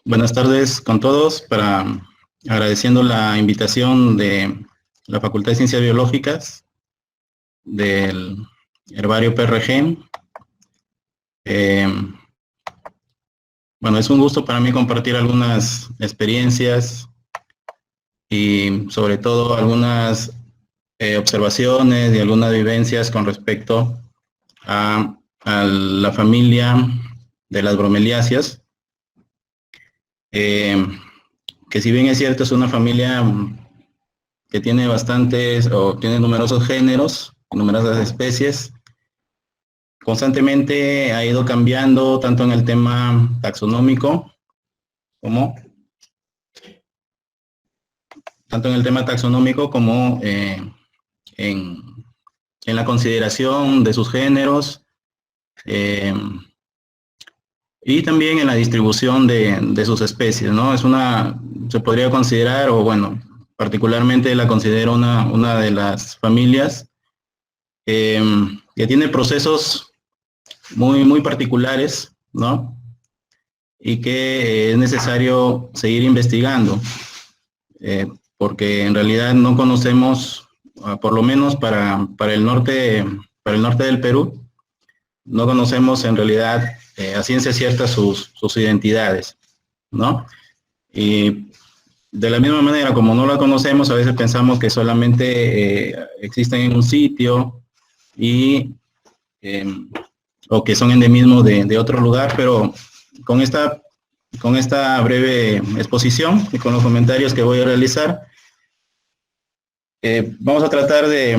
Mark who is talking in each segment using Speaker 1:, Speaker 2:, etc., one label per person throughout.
Speaker 1: Buenas tardes con todos, agradeciendo la invitación de la Facultad de Ciencias Biológicas del Herbario PRG. Bueno, es un gusto para mí compartir algunas experiencias y sobre todo algunas observaciones y algunas vivencias con respecto a la familia de las bromeliáceas. Que si bien es cierto, es una familia que tiene tiene numerosos géneros, numerosas especies, constantemente ha ido cambiando tanto en el tema taxonómico como en la consideración de sus géneros y también en la distribución de sus especies, ¿no? Se podría considerar, o bueno, particularmente la considero una de las familias que tiene procesos muy particulares, ¿no? Y que es necesario seguir investigando, porque en realidad no conocemos, por lo menos para el norte del Perú, no conocemos en realidad a ciencia cierta sus identidades, ¿no? Y de la misma manera, como no la conocemos, a veces pensamos que solamente existen en un sitio o que son endemismos de otro lugar, pero con esta breve exposición y con los comentarios que voy a realizar, vamos a tratar de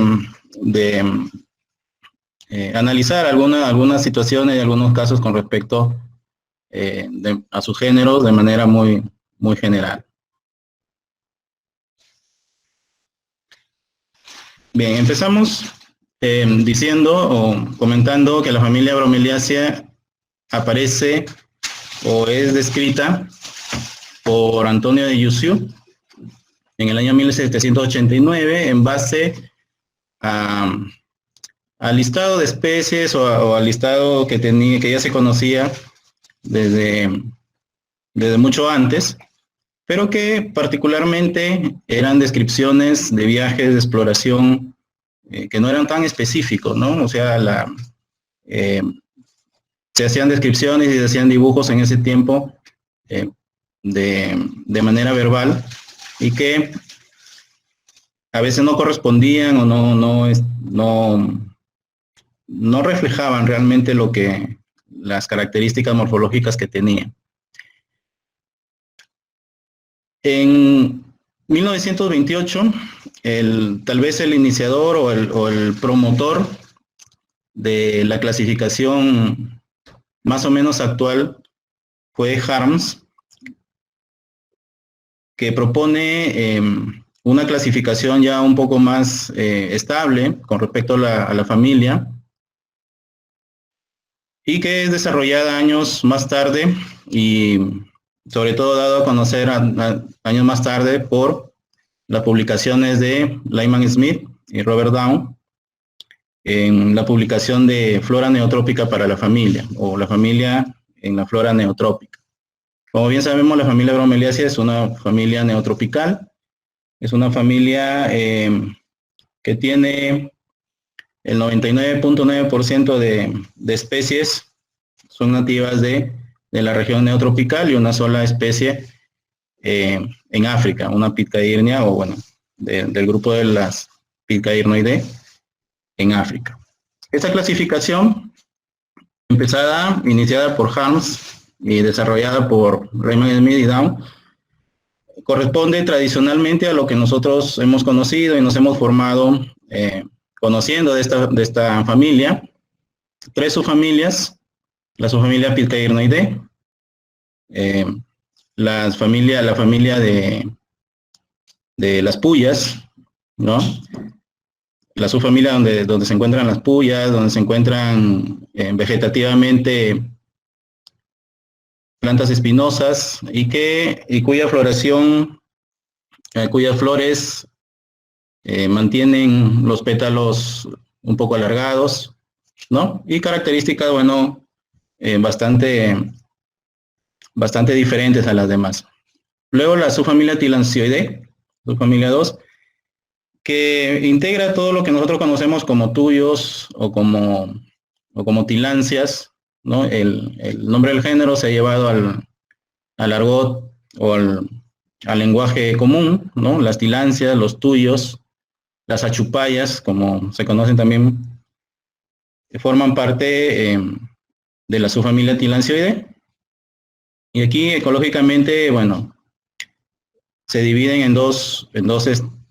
Speaker 1: analizar algunas situaciones y algunos casos con respecto a sus géneros de manera muy general. Bien, empezamos diciendo o comentando que la familia Bromeliaceae aparece o es descrita por Antonio de Jussieu en el año 1789 en base al listado de especies o al listado que ya se conocía desde mucho antes, pero que particularmente eran descripciones de viajes de exploración que no eran tan específicos, ¿no? O sea, se hacían descripciones y se hacían dibujos en ese tiempo de manera verbal y que a veces no correspondían o no reflejaban realmente las características morfológicas que tenían. En 1928, tal vez el iniciador o el promotor de la clasificación más o menos actual fue Harms, que propone una clasificación ya un poco más estable con respecto a la familia y que es desarrollada años más tarde y sobre todo dado a conocer años más tarde por las publicaciones de Lyman Smith y Robert Down en la publicación de Flora neotrópica para la familia, o la familia en la flora neotrópica. Como bien sabemos, la familia Bromeliaceae es una familia neotropical, es una familia que tiene el 99.9% de especies son nativas de la región neotropical y una sola especie en África, una Pitcairnea, o bueno, del grupo de las Pitcairnoideae en África. Esta clasificación, iniciada por Harms y desarrollada por Lyman Smith y Down, corresponde tradicionalmente a lo que nosotros hemos conocido y nos hemos formado conociendo de esta familia, tres subfamilias: la subfamilia Pitcairnoideae, la familia de las puyas, ¿no? La subfamilia donde se encuentran las puyas, donde se encuentran vegetativamente plantas espinosas y cuya floración, cuyas flores mantienen los pétalos un poco alargados, ¿no? Y características, bueno, bastante bastante diferentes a las demás. Luego la subfamilia Tillandsioideae, subfamilia 2, que integra todo lo que nosotros conocemos como tuyos o como tilancias, ¿no? El nombre del género se ha llevado al argot o al lenguaje común, ¿no? Las tilancias, los tuyos, las achupayas, como se conocen también, forman parte de la subfamilia Tillandsioideae. Y aquí ecológicamente, bueno, se dividen en dos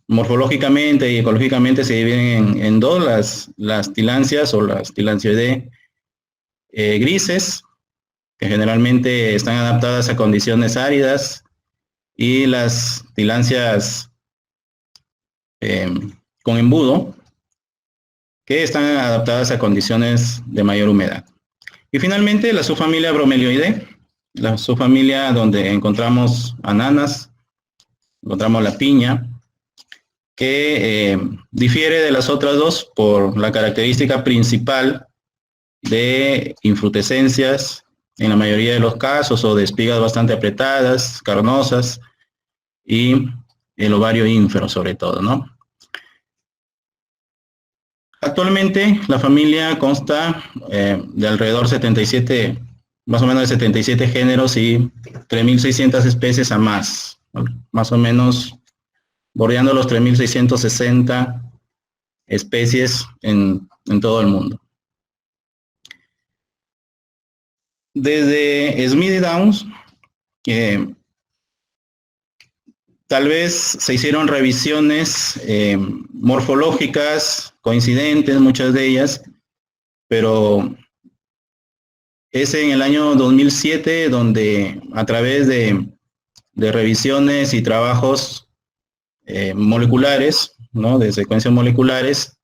Speaker 1: morfológicamente y ecológicamente se dividen en dos las tilancias o las Tillandsioideae grises, que generalmente están adaptadas a condiciones áridas, y las tilancias con embudo, que están adaptadas a condiciones de mayor humedad. Y finalmente la subfamilia Bromelioideae, la subfamilia donde encontramos ananas, encontramos la piña, que difiere de las otras dos por la característica principal de infrutescencias, en la mayoría de los casos, o de espigas bastante apretadas, carnosas, y el ovario ínfero sobre todo, ¿no? Actualmente la familia consta de alrededor 77, más o menos de 77 géneros y 3.600 especies a más, ¿no? Más o menos bordeando los 3.660 especies en todo el mundo. Desde Smith y Downes, tal vez se hicieron revisiones morfológicas, coincidentes, muchas de ellas, pero es en el año 2007 donde a través de revisiones y trabajos moleculares, ¿no? De secuencias moleculares,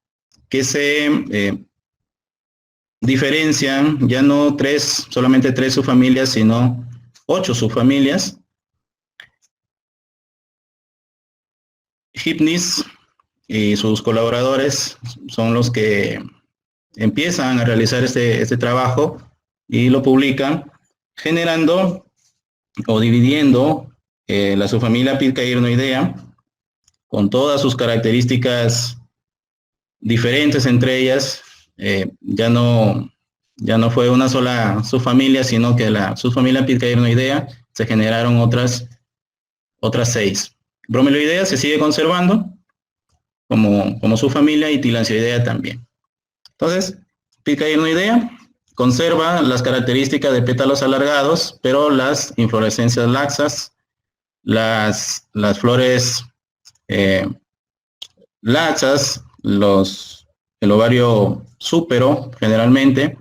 Speaker 1: que se diferencian ya no solamente tres subfamilias, sino 8 subfamilias. Hypnis y sus colaboradores son los que empiezan a realizar este trabajo y lo publican, generando o dividiendo la subfamilia Pitcairnoidea con todas sus características diferentes entre ellas. Ya no fue una sola subfamilia, sino que la subfamilia Pitcairnoidea se generaron otras 6. Bromelioidea se sigue conservando como subfamilia, y Tillandsioidea también. Entonces, Pitcairnoidea conserva las características de pétalos alargados, pero las inflorescencias laxas, las flores laxas, el ovario súpero generalmente,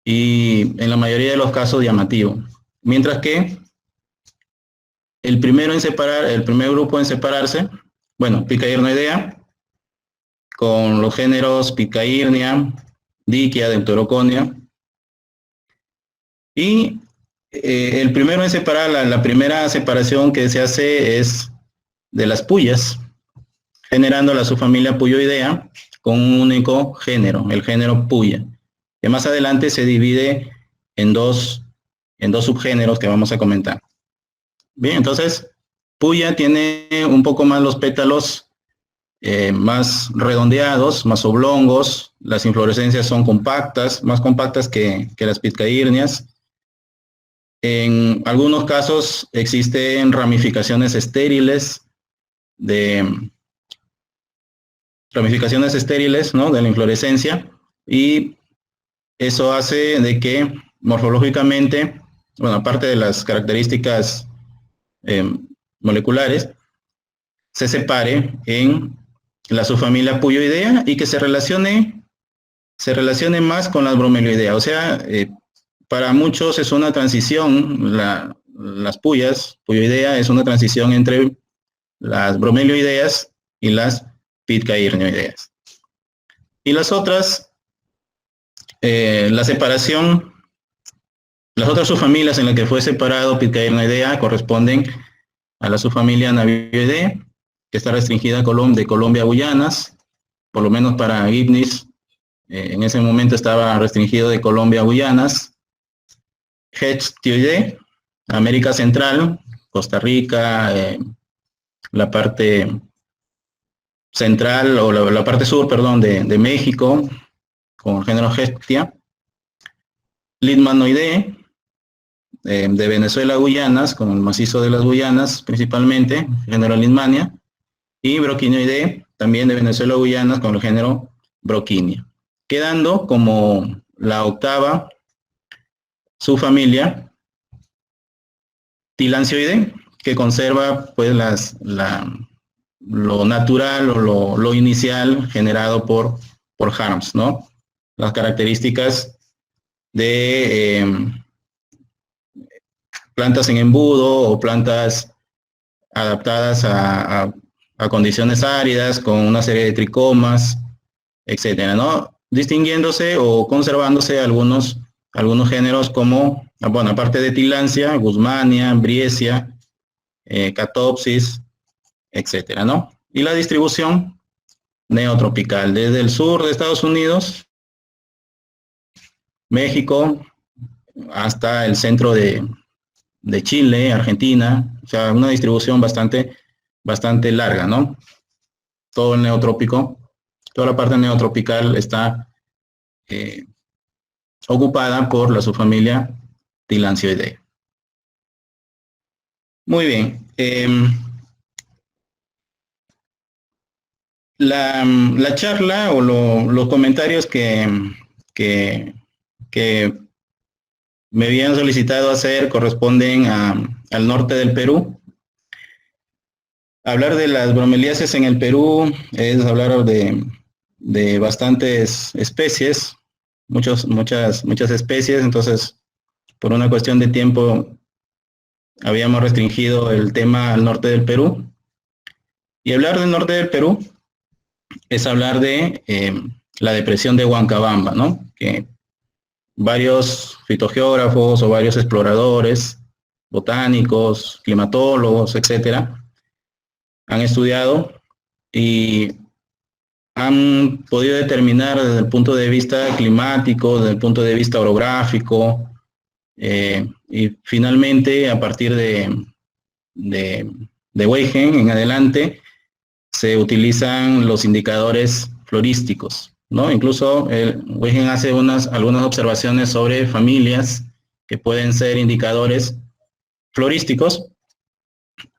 Speaker 1: y en la mayoría de los casos llamativo. Mientras que el primer grupo en separarse, bueno, Pitcairnoidea, con los géneros Pitcairnea, Dichia, Deuteroconia, y el primero en separar, la primera separación que se hace es de las puyas, generando la subfamilia Puyoidea con un único género, el género Puya, que más adelante se divide en dos subgéneros que vamos a comentar. Bien, entonces, Puya tiene un poco más los pétalos más redondeados, más oblongos, las inflorescencias son compactas, más compactas que las pitcairnias. En algunos casos existen ramificaciones estériles, ¿no? De la inflorescencia, y eso hace de que morfológicamente, bueno, aparte de las características moleculares, se separe en la subfamilia Puyoidea y que se relacione más con las Bromelioidea. O sea, para muchos es una transición, las Puyoidea es una transición entre las Bromelioideas y las Pitcairnoideas. Y las otras, la separación, las otras subfamilias en las que fue separado Pitcairnoidea corresponden a la subfamilia Navioidea, que está restringida de Colombia a Guyanas, por lo menos para Hypnis, en ese momento estaba restringido de Colombia a Guyanas. Hechtioidea, América Central, Costa Rica, la parte central, o la parte sur, perdón, de México, con el género Hestia. Litmanoidea, de Venezuela a Guyanas, con el macizo de las Guyanas principalmente, género Litmania, y Broquinioidea, también de Venezuela a Guyanas, con el género Broquinia. Quedando como la octava subfamilia Tilancioidea, que conserva pues lo natural o lo inicial generado por Harms, ¿no? Las características de plantas en embudo o plantas adaptadas a condiciones áridas con una serie de tricomas, etcétera, ¿no? Distinguiéndose o conservándose algunos géneros como, bueno, aparte de Tillandsia, Guzmania, Briesia, Catopsis, etcétera, ¿no? Y la distribución neotropical, desde el sur de Estados Unidos, México, hasta el centro de Chile, Argentina, o sea, una distribución bastante larga, ¿no? Todo el neotrópico, toda la parte neotropical está ocupada por la subfamilia Tilancioidea. Muy bien. La charla o los comentarios que me habían solicitado hacer corresponden al norte del Perú. Hablar de las bromeliáceas en el Perú es hablar de bastantes especies, muchas especies, entonces por una cuestión de tiempo habíamos restringido el tema al norte del Perú. Y hablar del norte del Perú es hablar de la depresión de Huancabamba, ¿no? Que varios fitogeógrafos o varios exploradores, botánicos, climatólogos, etcétera, han estudiado y han podido determinar desde el punto de vista climático, desde el punto de vista orográfico, y finalmente a partir de Weigen en adelante se utilizan los indicadores florísticos, ¿no? Incluso Weigen hace algunas observaciones sobre familias que pueden ser indicadores florísticos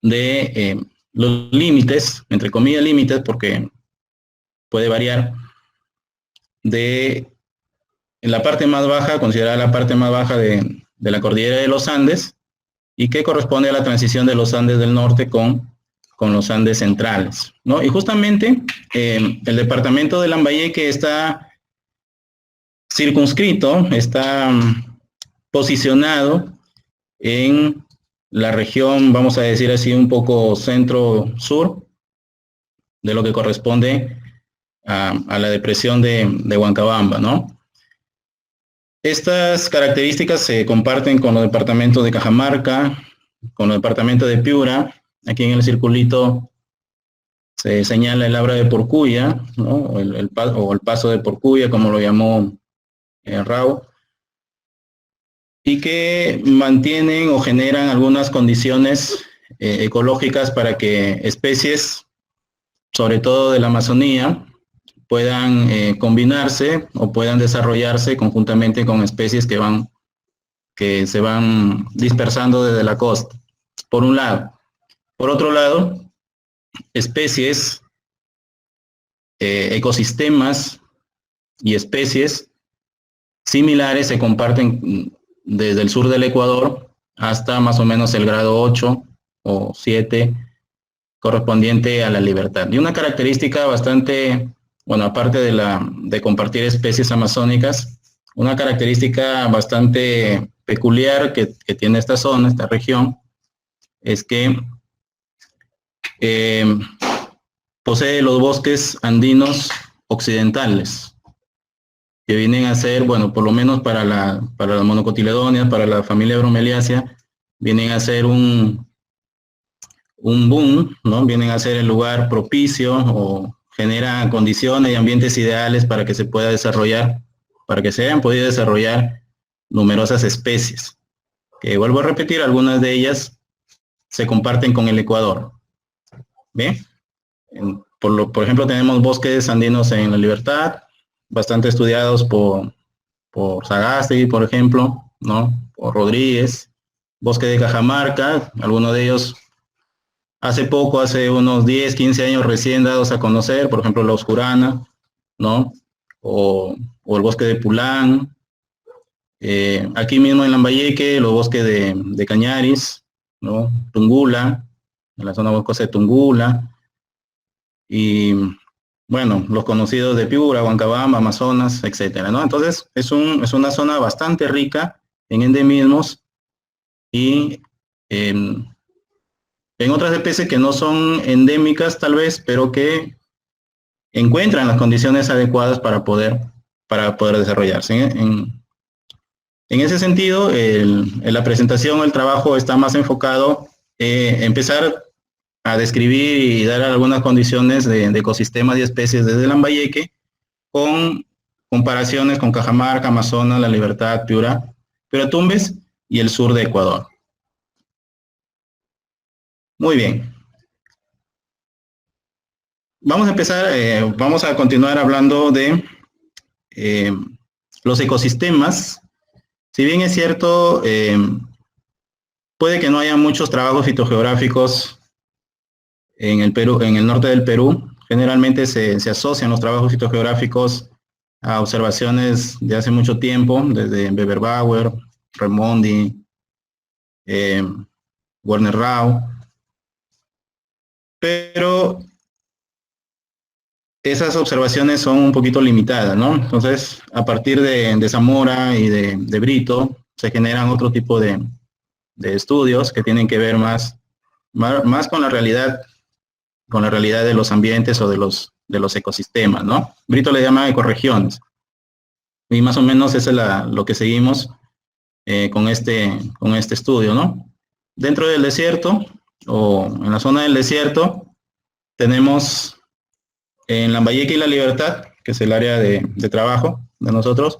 Speaker 1: de los límites, entre comillas límites, porque puede variar, de la parte más baja, considerada la parte más baja de la cordillera de los Andes, y que corresponde a la transición de los Andes del norte con los Andes centrales, ¿no? Y justamente el departamento de Lambayeque está circunscrito, está posicionado en la región, vamos a decir así, un poco centro-sur, de lo que corresponde a la depresión de Huancabamba, ¿no? Estas características se comparten con los departamentos de Cajamarca, con los departamentos de Piura. Aquí en el circulito se señala el Abra de Porcuya, ¿no? o el paso de Porcuya, como lo llamó Rao, y que mantienen o generan algunas condiciones ecológicas para que especies, sobre todo de la Amazonía, puedan combinarse o puedan desarrollarse conjuntamente con especies que se van dispersando desde la costa, por un lado. Por otro lado, especies, ecosistemas y especies similares se comparten desde el sur del Ecuador hasta más o menos el grado 8 o 7 correspondiente a la Libertad. Y una característica bastante, bueno, aparte de compartir especies amazónicas, una característica bastante peculiar que tiene esta zona, esta región, es que posee los bosques andinos occidentales, que vienen a ser, bueno, por lo menos para las monocotiledóneas, para la familia Bromeliaceae, vienen a ser un boom, ¿no? Vienen a ser el lugar propicio o generan condiciones y ambientes ideales para que se pueda desarrollar, para que se hayan podido desarrollar numerosas especies. que vuelvo a repetir, algunas de ellas se comparten con el Ecuador. ¿Bien? Por ejemplo, tenemos bosques andinos en La Libertad, bastante estudiados por Sagasti, por ejemplo, ¿no? Por Rodríguez, bosque de Cajamarca, algunos de ellos hace poco, hace unos 10, 15 años recién dados a conocer, por ejemplo, la Oscurana, ¿no? O el bosque de Pulán, aquí mismo en Lambayeque, los bosques de Cañaris, ¿no? Tungula, en la zona boscosa de Tungula, y bueno, los conocidos de Piura, Huancabamba, Amazonas, etcétera, ¿no? Entonces, es una zona bastante rica en endemismos y en otras especies que no son endémicas tal vez, pero que encuentran las condiciones adecuadas para poder desarrollarse. En ese sentido, en la presentación, el trabajo está más enfocado en empezar a describir y dar algunas condiciones de ecosistemas y especies desde Lambayeque, con comparaciones con Cajamarca, Amazonas, La Libertad, Piura, Tumbes y el sur de Ecuador. Muy bien. Vamos a empezar, vamos a continuar hablando de los ecosistemas. Si bien es cierto, puede que no haya muchos trabajos fitogeográficos en el Perú, en el norte del Perú. Generalmente se asocian los trabajos fitogeográficos a observaciones de hace mucho tiempo, desde Beberbauer, Raimondi, Werner Rau, pero esas observaciones son un poquito limitadas, ¿no? Entonces, a partir de Zamora y de Brito, se generan otro tipo de estudios que tienen que ver más con la realidad de los ambientes o de los ecosistemas, ¿no? Brito le llama ecorregiones. Y más o menos eso es lo que seguimos con este estudio, ¿no? Dentro del desierto, o en la zona del desierto, tenemos en Lambayeque y La Libertad, que es el área de trabajo de nosotros,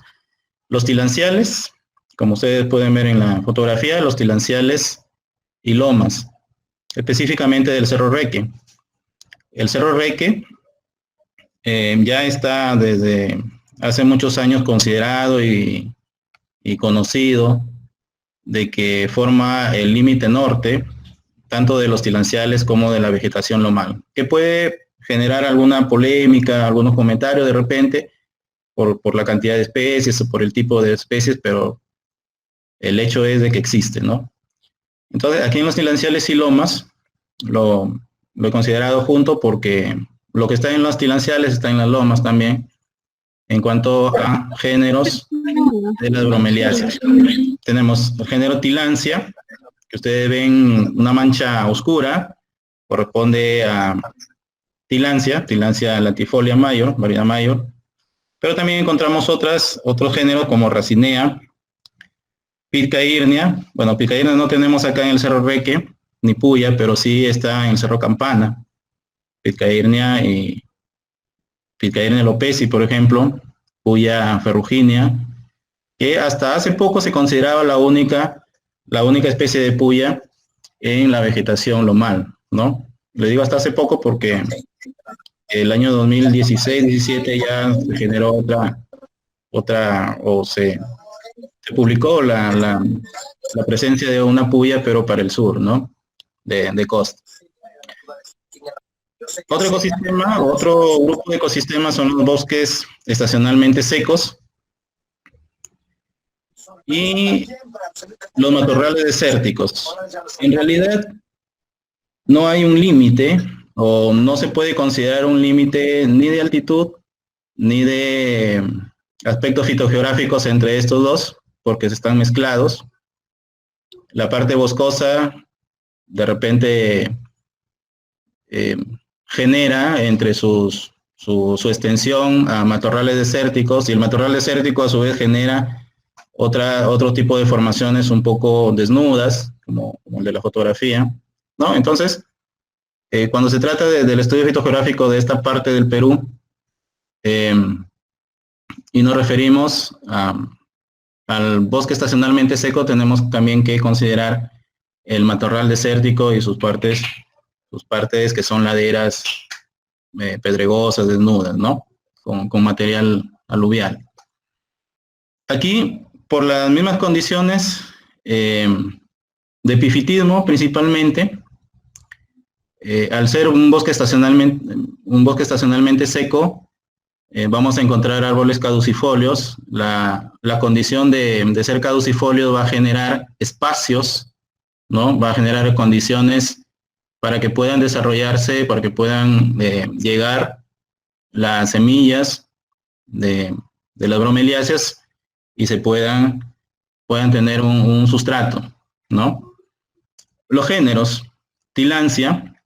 Speaker 1: los tilanciales, como ustedes pueden ver en la fotografía, los tilanciales y lomas, específicamente del Cerro Reque. El Cerro Reque ya está desde hace muchos años considerado y conocido de que forma el límite norte, tanto de los tilanciales como de la vegetación lomal, que puede generar alguna polémica, algunos comentarios de repente, por la cantidad de especies o por el tipo de especies, pero el hecho es de que existe, ¿no? Entonces, aquí en los tilanciales y lomas, lo he considerado junto porque lo que está en los tilanciales está en las lomas también, en cuanto a géneros de las bromeliáceas. Tenemos el género tilancia, que ustedes ven una mancha oscura, corresponde a tilancia latifolia mayor, variedad mayor, pero también encontramos otros géneros como Racinea, Pitcairnea. Bueno, Pitcairnea no tenemos acá en el Cerro Reque, ni Puya, pero sí está en el Cerro Campana, Pitcairnea y Pitcairnea lopezi, por ejemplo, Puya ferruginea, que hasta hace poco se consideraba la única especie de puya en la vegetación lomal, ¿no? Le digo hasta hace poco porque el año 2016-17 ya se generó o se publicó la presencia de una puya, pero para el sur, ¿no? De costa. Otro ecosistema, otro grupo de ecosistemas son los bosques estacionalmente secos y los matorrales desérticos. En realidad, no hay un límite, o no se puede considerar un límite ni de altitud, ni de aspectos fitogeográficos entre estos dos, porque se están mezclados. La parte boscosa, de repente, genera entre su extensión a matorrales desérticos, y el matorral desértico a su vez genera otro tipo de formaciones un poco desnudas, como el de la fotografía, ¿no? Entonces, cuando se trata del estudio fitogeográfico de esta parte del Perú, y nos referimos a al bosque estacionalmente seco tenemos también que considerar el matorral desértico y sus partes que son laderas pedregosas, desnudas, ¿no? Con material aluvial. Aquí, por las mismas condiciones de epifitismo principalmente, al ser un bosque estacionalmente seco, vamos a encontrar árboles caducifolios. La condición de ser caducifolio va a generar espacios, ¿no? Va a generar condiciones para que puedan desarrollarse, para que puedan llegar las semillas de las bromeliáceas y se puedan tener un sustrato, ¿no? Los géneros, Tillandsia,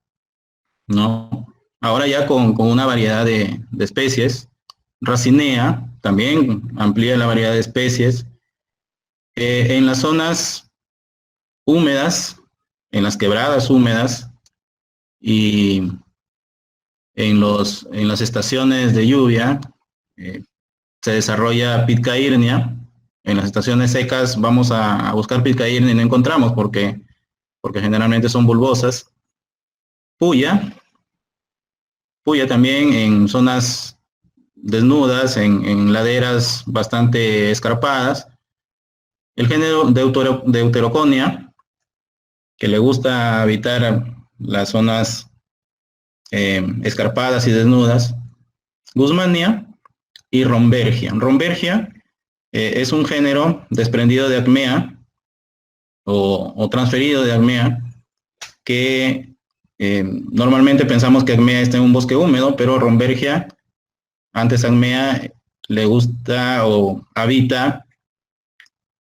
Speaker 1: ¿no? Ahora ya con una variedad de especies. Racinea, también amplía la variedad de especies. En las zonas húmedas, en las quebradas húmedas y en las estaciones de lluvia, se desarrolla Pitcairnea. En las estaciones secas vamos a buscar Pitcairnea y no encontramos porque generalmente son bulbosas. Puya también en zonas desnudas, en laderas bastante escarpadas. El género Deuteroconia, que le gusta habitar las zonas escarpadas y desnudas. Guzmania y Rombergia. Rombergia es un género desprendido de Acmea o transferido de Acmea, que normalmente pensamos que Acmea está en un bosque húmedo, pero Rombergia, antes Acmea, le gusta o habita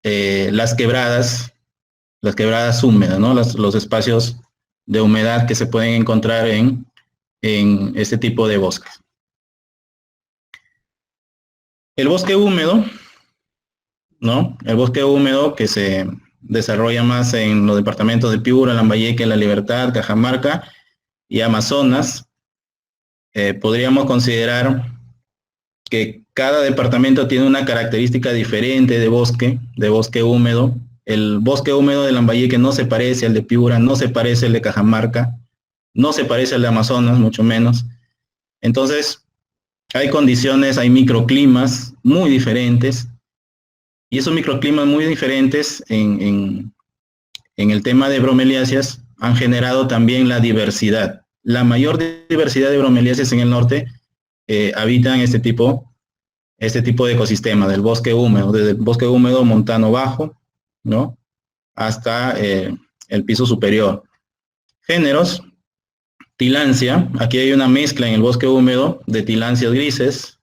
Speaker 1: las quebradas húmedas, ¿no? Los espacios de humedad que se pueden encontrar en este tipo de bosques. El bosque húmedo, ¿no? El bosque húmedo que se desarrolla más en los departamentos de Piura, Lambayeque, La Libertad, Cajamarca y Amazonas. Podríamos considerar que cada departamento tiene una característica diferente de bosque húmedo. El bosque húmedo de Lambayeque no se parece al de Piura, no se parece al de Cajamarca, no se parece al de Amazonas, mucho menos. Entonces, hay condiciones, hay microclimas muy diferentes, y esos microclimas muy diferentes en el tema de bromeliáceas han generado también la diversidad. La mayor diversidad de bromeliáceas en el norte habitan este tipo de ecosistema, del bosque húmedo, desde el bosque húmedo montano bajo, ¿no? Hasta el piso superior. Géneros, Tillandsia, aquí hay una mezcla en el bosque húmedo de Tillandsias grises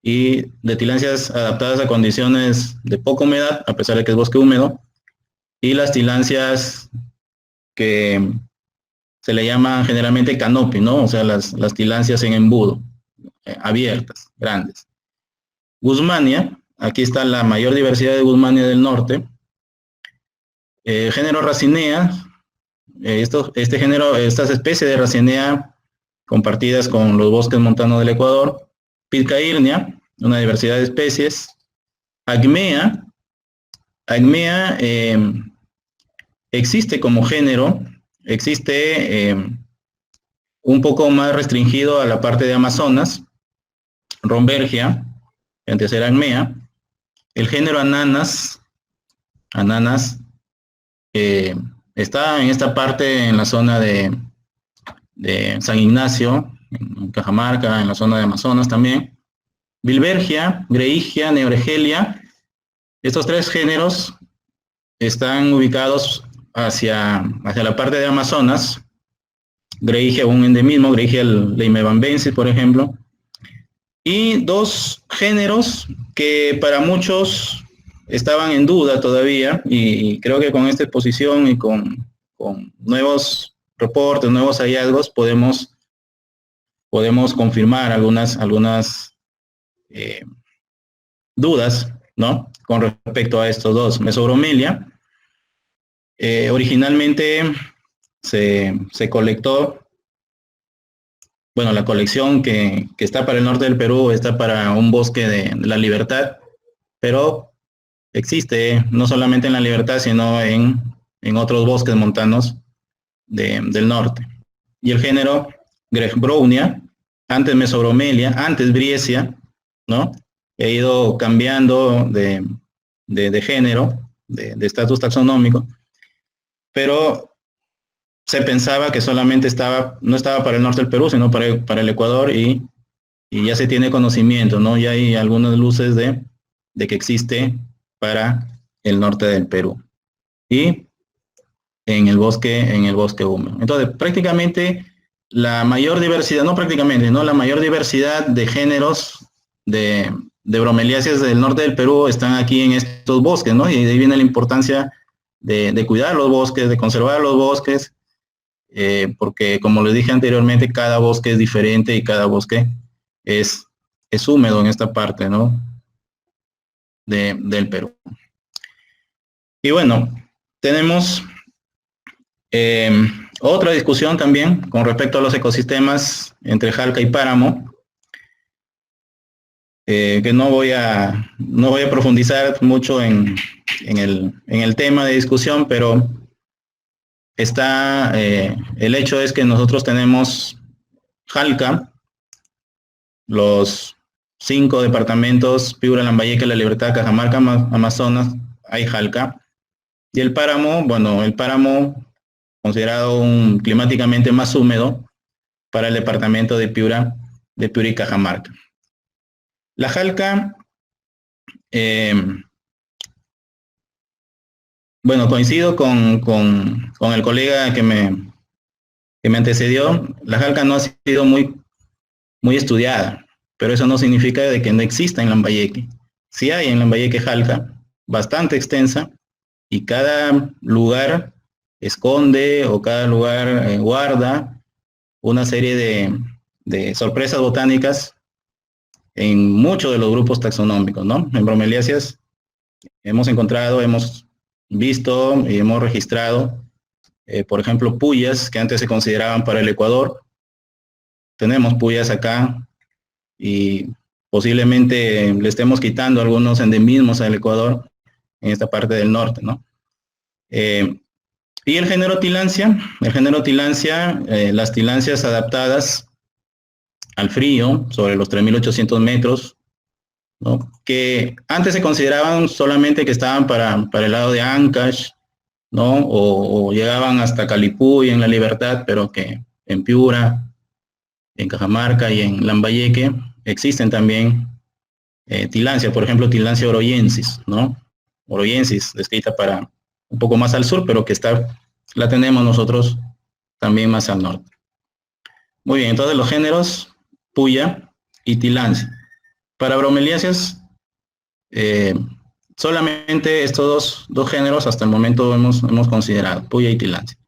Speaker 1: y de Tillandsias adaptadas a condiciones de poca humedad, a pesar de que es bosque húmedo, y las Tillandsias que se le llaman generalmente canopy, ¿no? O sea, las Tillandsias en embudo, abiertas, grandes. Guzmania, aquí está la mayor diversidad de Guzmania del norte. Género Racinea, estas especies de Racinea compartidas con los bosques montanos del Ecuador. Pitcairnea, una diversidad de especies. Acmea existe como género, existe un poco más restringido a la parte de Amazonas. Rombergia, que antes era Acmea. El género Ananas está en esta parte, en la zona de San Ignacio, en Cajamarca, en la zona de Amazonas también. Bilbergia, Greigia, Neuregelia. Estos tres géneros están ubicados hacia la parte de Amazonas. Greigia, un endemismo, Greigia leimebambensis, por ejemplo. Y dos géneros que para muchos estaban en duda todavía, y creo que con esta exposición y con nuevos reportes, nuevos hallazgos, podemos confirmar algunas dudas, ¿no? Con respecto a estos dos. Mesobromelia, originalmente se colectó, bueno, la colección que está para el norte del Perú está para un bosque de La Libertad, pero existe no solamente en La Libertad, sino en otros bosques montanos del norte. Y el género Grefbrownia, antes Mesobromelia, antes Briesia, ¿no? He ido cambiando de género, de estatus taxonómico, pero se pensaba que solamente no estaba para el norte del Perú, sino para el Ecuador, y ya se tiene conocimiento, ¿no? Ya hay algunas luces de que existe para el norte del Perú y en el bosque húmedo. Entonces, prácticamente la mayor diversidad, no prácticamente, ¿no? La mayor diversidad de géneros de bromeliáceas del norte del Perú están aquí en estos bosques, ¿no? Y de ahí viene la importancia de cuidar los bosques, de conservar los bosques, porque como les dije anteriormente, cada bosque es diferente y cada bosque es, es húmedo en esta parte, ¿no? Del Perú. Y bueno, tenemos eh, otra discusión también con respecto a los ecosistemas entre Jalca y Páramo, que no voy a profundizar mucho en el tema de discusión, pero está, el hecho es que nosotros tenemos Jalca, los 5 departamentos, Piura, Lambayeque, La Libertad, Cajamarca, Amazonas, hay Jalca. Y el páramo, bueno, el páramo considerado climáticamente más húmedo para el departamento de Piura y Cajamarca. La Jalca, bueno, coincido con el colega que me antecedió, la Jalca no ha sido muy estudiada, pero eso no significa de que no exista en Lambayeque. Sí hay en Lambayeque Jalca, bastante extensa, y cada lugar esconde o cada lugar guarda una serie de sorpresas botánicas en muchos de los grupos taxonómicos, ¿no? En bromeliáceas hemos encontrado, hemos visto y hemos registrado, por ejemplo, puyas que antes se consideraban para el Ecuador. Tenemos puyas acá y posiblemente le estemos quitando algunos endemismos al Ecuador en esta parte del norte, ¿no? Y el género Tillandsia, las Tillandsias adaptadas al frío, sobre los 3.800 metros, ¿no? Que antes se consideraban solamente que estaban para el lado de Ancash, ¿no? O llegaban hasta Calipuy en La Libertad, pero que en Piura, en Cajamarca y en Lambayeque existen también Tillandsia, por ejemplo, Tillandsia oroyensis, ¿no? Oroyensis, descrita para un poco más al sur, pero que la tenemos nosotros también más al norte. Muy bien, entonces los géneros Puya y Tillandsia. Para bromeliáceas, solamente estos dos géneros hasta el momento hemos considerado, Puya y Tillandsia.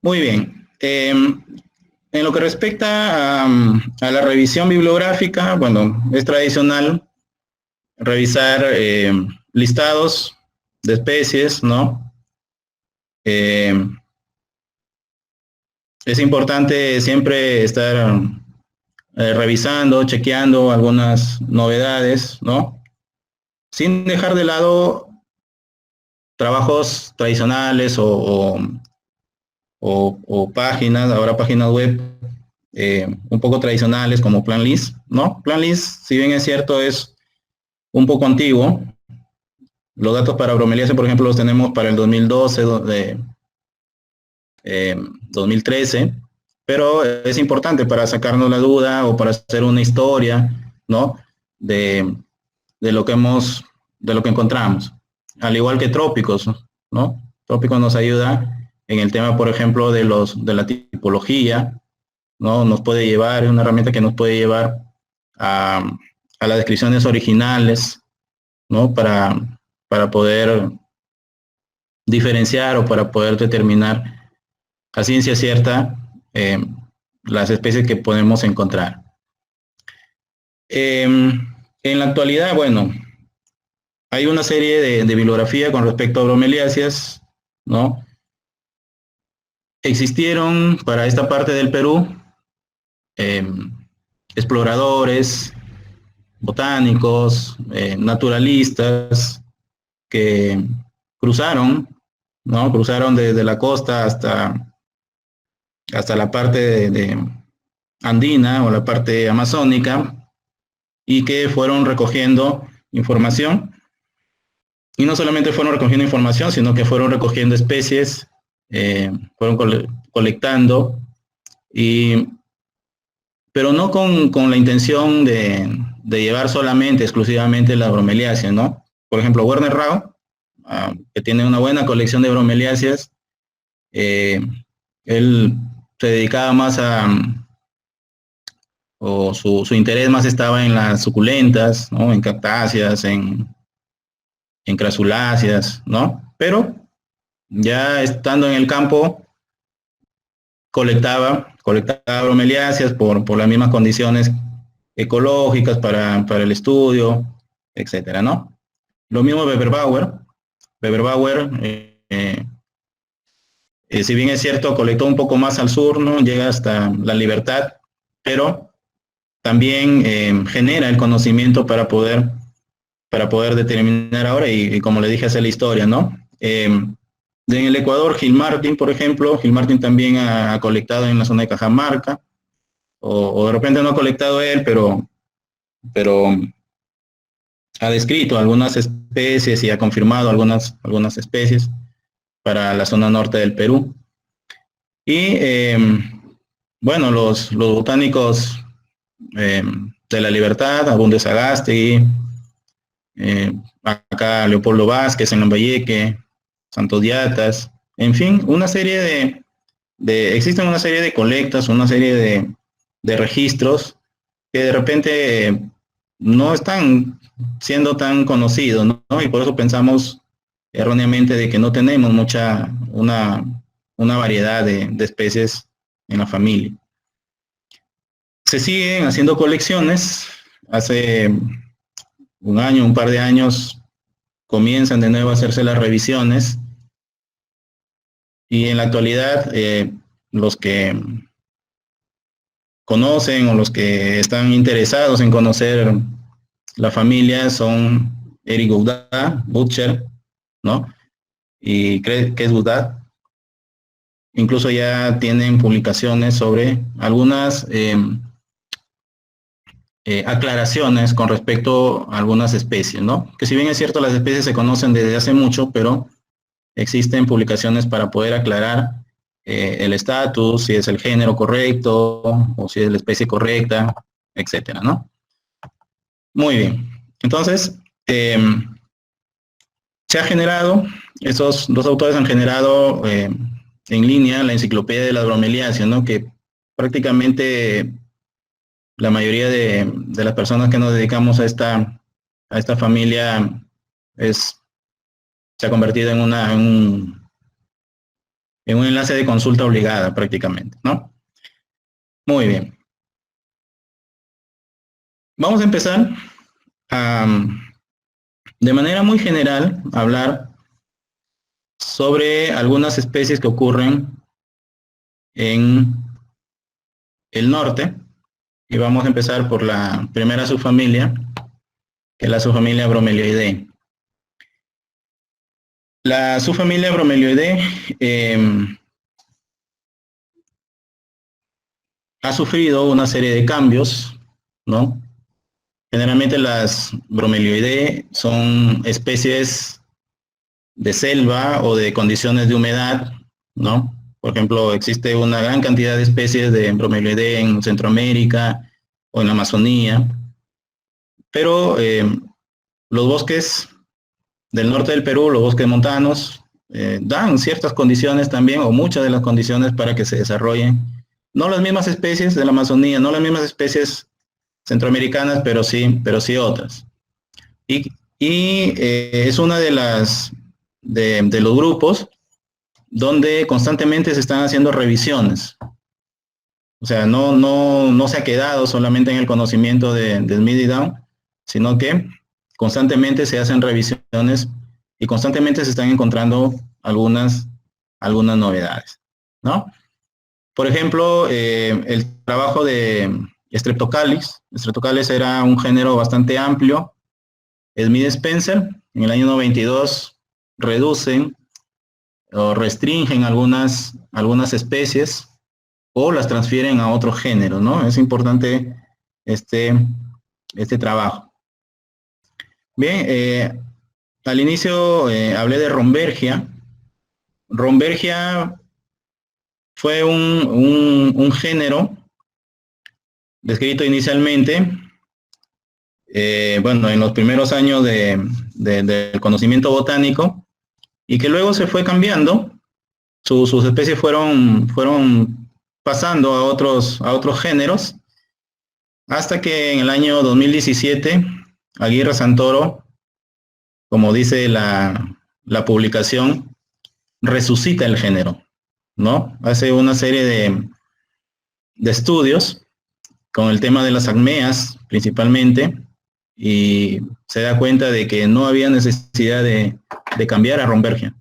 Speaker 1: Muy bien. En lo que respecta a la revisión bibliográfica, bueno, es tradicional revisar listados de especies, ¿no? Es importante siempre estar revisando, chequeando algunas novedades, ¿no? Sin dejar de lado trabajos tradicionales o páginas, ahora páginas web un poco tradicionales como PlanList, ¿no? PlanList, si bien es cierto, es un poco antiguo. Los datos para bromeliáceas, por ejemplo, los tenemos para el 2012, 2013, pero es importante para sacarnos la duda o para hacer una historia, ¿no? De lo que encontramos. Al igual que Trópicos, ¿no? Trópicos nos ayuda en el tema, por ejemplo, de la tipología, ¿no? Nos puede llevar, es una herramienta que nos puede llevar a las descripciones originales, ¿no? Para poder diferenciar o para poder determinar a ciencia cierta las especies que podemos encontrar. En la actualidad, bueno, hay una serie de bibliografía con respecto a bromeliáceas, ¿no? Existieron para esta parte del Perú exploradores, botánicos, naturalistas, que cruzaron, ¿no? Cruzaron desde la costa hasta la parte de andina o la parte amazónica, y que fueron recogiendo información. Y no solamente fueron recogiendo información, sino que fueron recogiendo especies, fueron colectando, pero no con la intención de llevar solamente, exclusivamente la bromeliácea, ¿no? Por ejemplo, Werner Rao, que tiene una buena colección de bromeliáceas, él se dedicaba más o su interés más estaba en las suculentas, ¿no? En cactáceas, en crasuláceas, ¿no? Pero ya estando en el campo, colectaba bromeliáceas por las mismas condiciones ecológicas para el estudio, etcétera, ¿no? Lo mismo Weber-Bauer. Weber-Bauer, si bien es cierto, colectó un poco más al sur, ¿no? Llega hasta La Libertad, pero también genera el conocimiento para poder determinar ahora, y como le dije, hacer la historia, ¿no? En el Ecuador, Gil Martin, por ejemplo, Gil Martin también ha colectado en la zona de Cajamarca, o de repente no ha colectado él, pero ha descrito algunas especies y ha confirmado algunas especies para la zona norte del Perú. Y bueno, los botánicos de La Libertad, Abunde Sagasti, acá Leopoldo Vázquez en Lambayeque, Santos Diatas, en fin, una serie existen una serie de colectas, una serie de registros que de repente no están siendo tan conocidos, ¿no? Y por eso pensamos erróneamente de que no tenemos una variedad de especies en la familia. Se siguen haciendo colecciones. Hace un año, un par de años, comienzan de nuevo a hacerse las revisiones, y en la actualidad los que conocen o los que están interesados en conocer la familia son Eric Goudard, Butcher, ¿no? Y Kees Goudard. Incluso ya tienen publicaciones sobre algunas aclaraciones con respecto a algunas especies, ¿no? Que si bien es cierto, las especies se conocen desde hace mucho, pero existen publicaciones para poder aclarar el estatus, si es el género correcto o si es la especie correcta, etcétera, ¿no? Muy bien. Entonces, se ha generado, esos dos autores han generado en línea la enciclopedia de las bromeliáceas, ¿no? Que prácticamente la mayoría de las personas que nos dedicamos a esta familia se ha convertido en un enlace de consulta obligada prácticamente, ¿no? Muy bien. Vamos a empezar de manera muy general a hablar sobre algunas especies que ocurren en el norte, y vamos a empezar por la primera subfamilia, que es la subfamilia Bromelioideae. La subfamilia Bromelioideae ha sufrido una serie de cambios, ¿no? Generalmente las Bromelioideae son especies de selva o de condiciones de humedad, ¿no? Por ejemplo, existe una gran cantidad de especies de Bromelioideae en Centroamérica o en la Amazonía, pero los bosques del norte del Perú, los bosques montanos, dan ciertas condiciones también, o muchas de las condiciones para que se desarrollen, no las mismas especies de la Amazonía, no las mismas especies centroamericanas, pero sí otras. Y es una de los grupos donde constantemente se están haciendo revisiones. O sea, no se ha quedado solamente en el conocimiento de Smith y Down, sino que constantemente se hacen revisiones y constantemente se están encontrando algunas novedades, ¿no? Por ejemplo, el trabajo de Streptocalis. Streptocalis era un género bastante amplio. Smith Spencer, en el año 92, reducen o restringen algunas especies o las transfieren a otro género, ¿no? Es importante este trabajo. Bien, al inicio hablé de Rombergia. Rombergia fue un género descrito inicialmente, bueno, en los primeros años del conocimiento botánico, y que luego se fue cambiando. Sus especies fueron pasando a otros géneros, hasta que en el año 2017, Aguirre Santoro, como dice la publicación, resucita el género, ¿no? Hace una serie de estudios con el tema de las acmeas, principalmente, y se da cuenta de que no había necesidad de cambiar a Rombergia.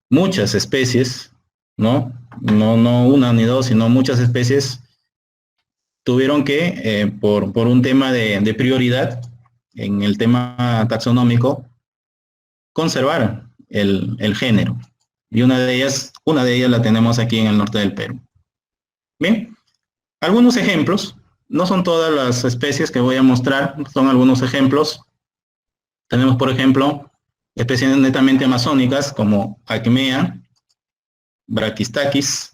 Speaker 1: Muchas especies, ¿no? No una ni dos, sino muchas especies tuvieron que, por un tema de prioridad en el tema taxonómico, conservar el género. Y una de ellas la tenemos aquí en el norte del Perú. Bien, algunos ejemplos. No son todas las especies que voy a mostrar, son algunos ejemplos. Tenemos, por ejemplo, especies netamente amazónicas como Acmea brachystachys,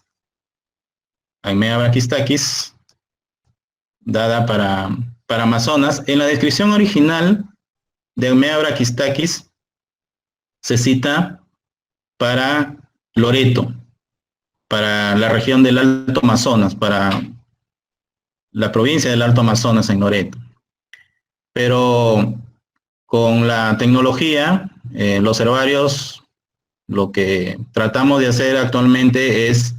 Speaker 1: dada para Amazonas. En la descripción original de Acmea brachystachys se cita para Loreto, para la región del Alto Amazonas, para la provincia del Alto Amazonas en Loreto. Pero con la tecnología, los herbarios, lo que tratamos de hacer actualmente es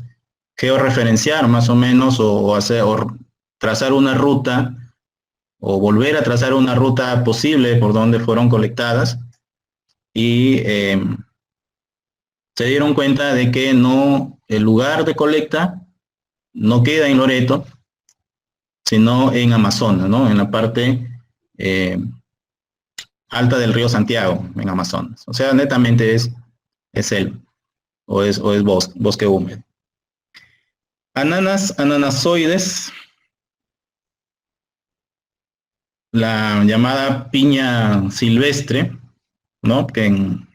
Speaker 1: georreferenciar más o menos, o trazar una ruta, o volver a trazar una ruta posible por donde fueron colectadas, y se dieron cuenta de que el lugar de colecta no queda en Loreto, sino en Amazonas, ¿no? En la parte alta del río Santiago, en Amazonas. O sea, netamente es selva, o es bosque húmedo. Ananasoides, la llamada piña silvestre, ¿no? Que en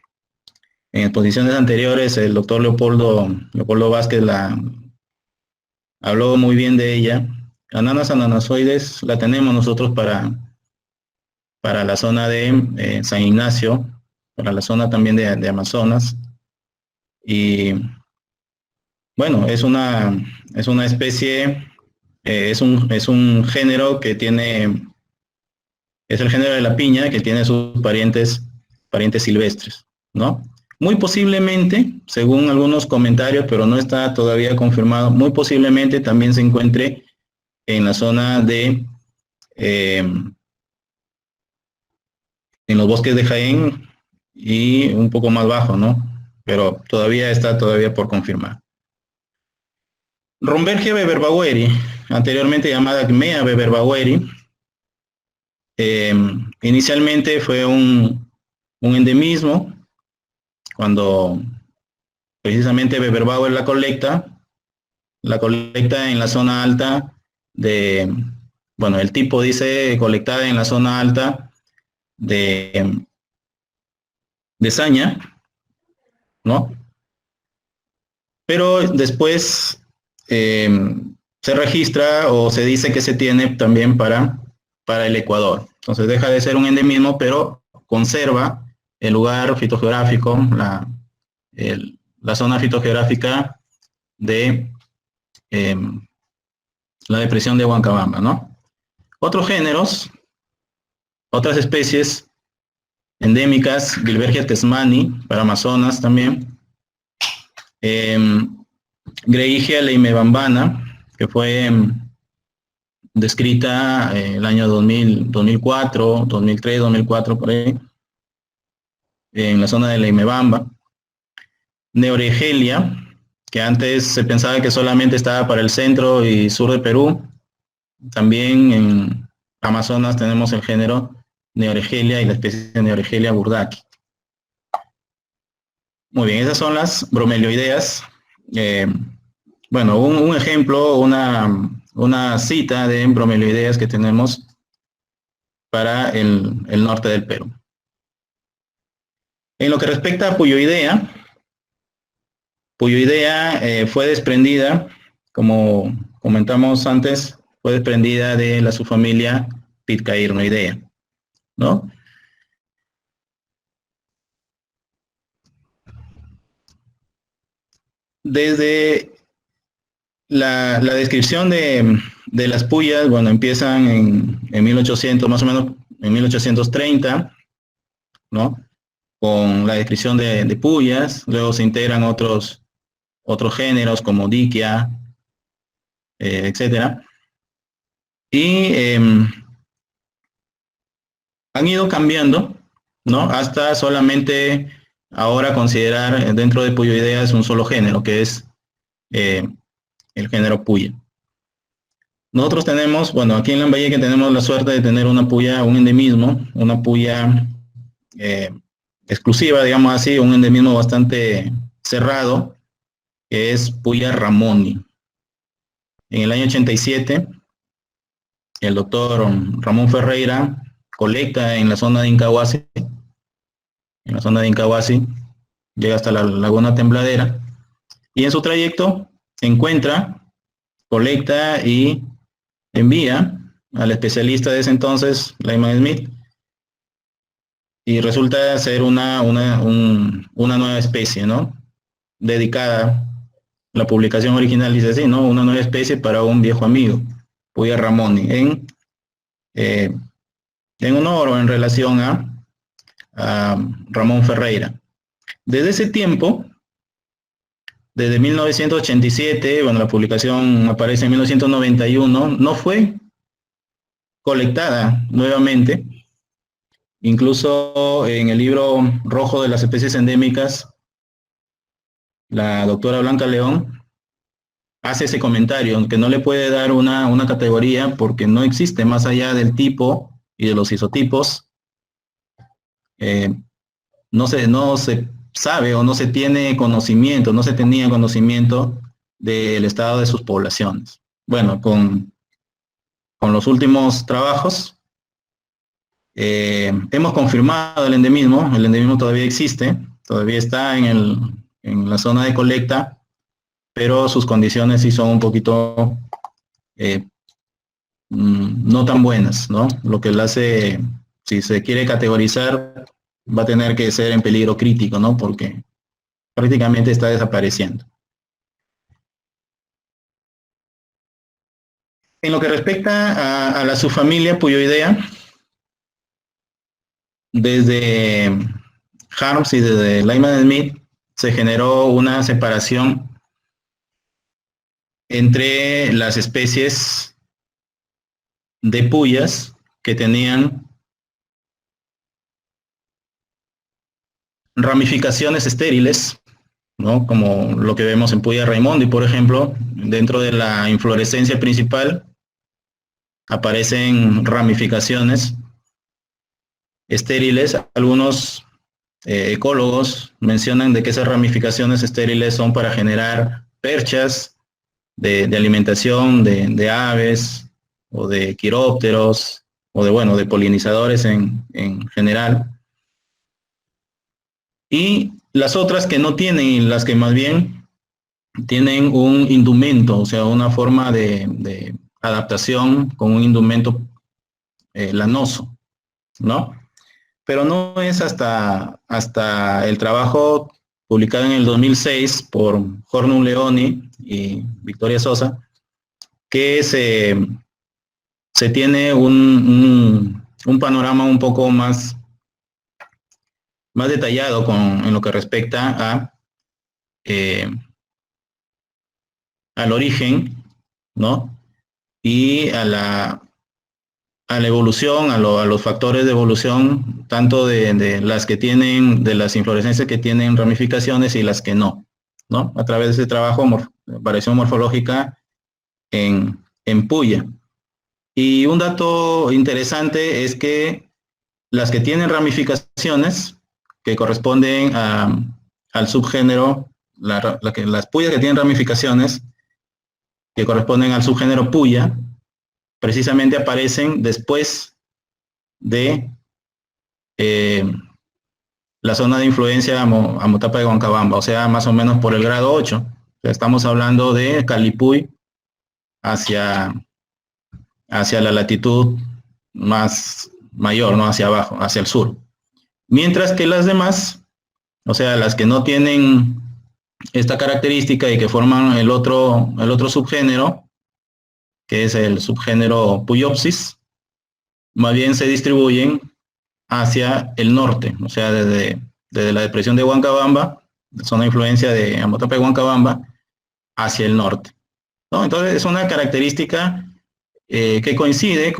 Speaker 1: exposiciones anteriores el doctor Leopoldo Vázquez habló muy bien de ella. Ananasoides la tenemos nosotros para la zona de San Ignacio, para la zona también de Amazonas. Y bueno, es una especie, es un género que es el género de la piña, que tiene sus parientes silvestres, ¿no? Muy posiblemente, según algunos comentarios, pero no está todavía confirmado, muy posiblemente también se encuentre en la zona de en los bosques de Jaén y un poco más bajo, ¿no? Pero está por confirmar. Rombergia beberbaueri, anteriormente llamada Acmea beberbaueri, inicialmente fue un endemismo, cuando precisamente Beberbauer la colecta en la zona alta el tipo dice colectada en la zona alta de Saña, ¿no? Pero después se registra o se dice que se tiene también para el Ecuador. Entonces deja de ser un endemismo, pero conserva el lugar fitogeográfico, la zona fitogeográfica de la depresión de Huancabamba, ¿no? Otros géneros, otras especies endémicas, Gilbergia tesmani, para Amazonas también, Greigia leimebambana, que fue descrita el año 2004, 2003, 2004, por ahí, en la zona de Leimebamba. Neuregelia, que antes se pensaba que solamente estaba para el centro y sur de Perú. También en Amazonas tenemos el género Neoregelia y la especie Neoregelia burdaki. Muy bien, esas son las bromelioideas. Bueno, un ejemplo, una cita de bromelioideas que tenemos para el norte del Perú. En lo que respecta a Puyoidea fue desprendida, como comentamos antes, fue desprendida de la subfamilia Pitcairnoidea, ¿no? Desde la descripción de las puyas, bueno, empiezan en 1800, más o menos en 1830, ¿no? Con la descripción de puyas, luego se integran otros géneros como diquia, etcétera. Y han ido cambiando, ¿no? Hasta solamente ahora considerar dentro de Puyoideas un solo género, que es el género puya. Nosotros tenemos, bueno, aquí en Lambayeque tenemos la suerte de tener una puya, un endemismo, una puya exclusiva, digamos así, un endemismo bastante cerrado, que es puya ramoni. En el año 87, el doctor Ramón Ferreira colecta en la zona de Incahuasi, llega hasta la Laguna Tembladera, y en su trayecto encuentra, colecta y envía al especialista de ese entonces, Lyman Smith, y resulta ser una nueva especie, ¿no? Dedicada, la publicación original dice así, ¿no? Una nueva especie para un viejo amigo, Puya ramoni, en honor o en relación a Ramón Ferreira. Desde ese tiempo, desde 1987, bueno, la publicación aparece en 1991, no fue colectada nuevamente. Incluso en el libro rojo de las especies endémicas, la doctora Blanca León hace ese comentario, que no le puede dar una categoría porque no existe más allá del tipo y de los isotipos. No se sabe o no se tiene conocimiento, no se tenía conocimiento del estado de sus poblaciones. Bueno, con los últimos trabajos hemos confirmado el endemismo todavía existe, todavía está en la zona de colecta, pero sus condiciones sí son un poquito no tan buenas, ¿no? Lo que le hace, si se quiere categorizar, va a tener que ser en peligro crítico, ¿no? Porque prácticamente está desapareciendo. En lo que respecta a la subfamilia Puyoidea, desde Harms y desde Lyman Smith se generó una separación entre las especies de puyas que tenían ramificaciones estériles, ¿no? Como lo que vemos en Puya Raimondi, por ejemplo, dentro de la inflorescencia principal aparecen ramificaciones estériles. Algunos ecólogos mencionan de que esas ramificaciones estériles son para generar perchas de alimentación de aves o de quirópteros o de polinizadores en general. Y las otras que no tienen, las que más bien tienen un indumento, o sea, una forma de adaptación con un indumento lanoso, ¿no? Pero no es hasta el trabajo publicado en el 2006 por Hornum Leoni y Victoria Sosa, que se tiene un panorama un poco más detallado en lo que respecta al origen, ¿no? Y a la evolución, a los factores de evolución, tanto de las que tienen, de las inflorescencias que tienen ramificaciones y las que no. ¿no? A través de ese trabajo, variación morfológica en puya. Y un dato interesante es que las que tienen ramificaciones, que corresponden al subgénero, las puyas que tienen ramificaciones, que corresponden al subgénero puya, precisamente aparecen después de la zona de influencia Amotapa de Huancabamba, o sea, más o menos por el grado 8. O sea, estamos hablando de Calipuy hacia la latitud más mayor, ¿no? Hacia abajo, hacia el sur. Mientras que las demás, o sea, las que no tienen esta característica y que forman el otro subgénero, que es el subgénero Puyopsis, más bien se distribuyen hacia el norte, o sea, desde la depresión de Huancabamba, zona de influencia de Amotapa de Huancabamba, hacia el norte, ¿no? Entonces es una característica que coincide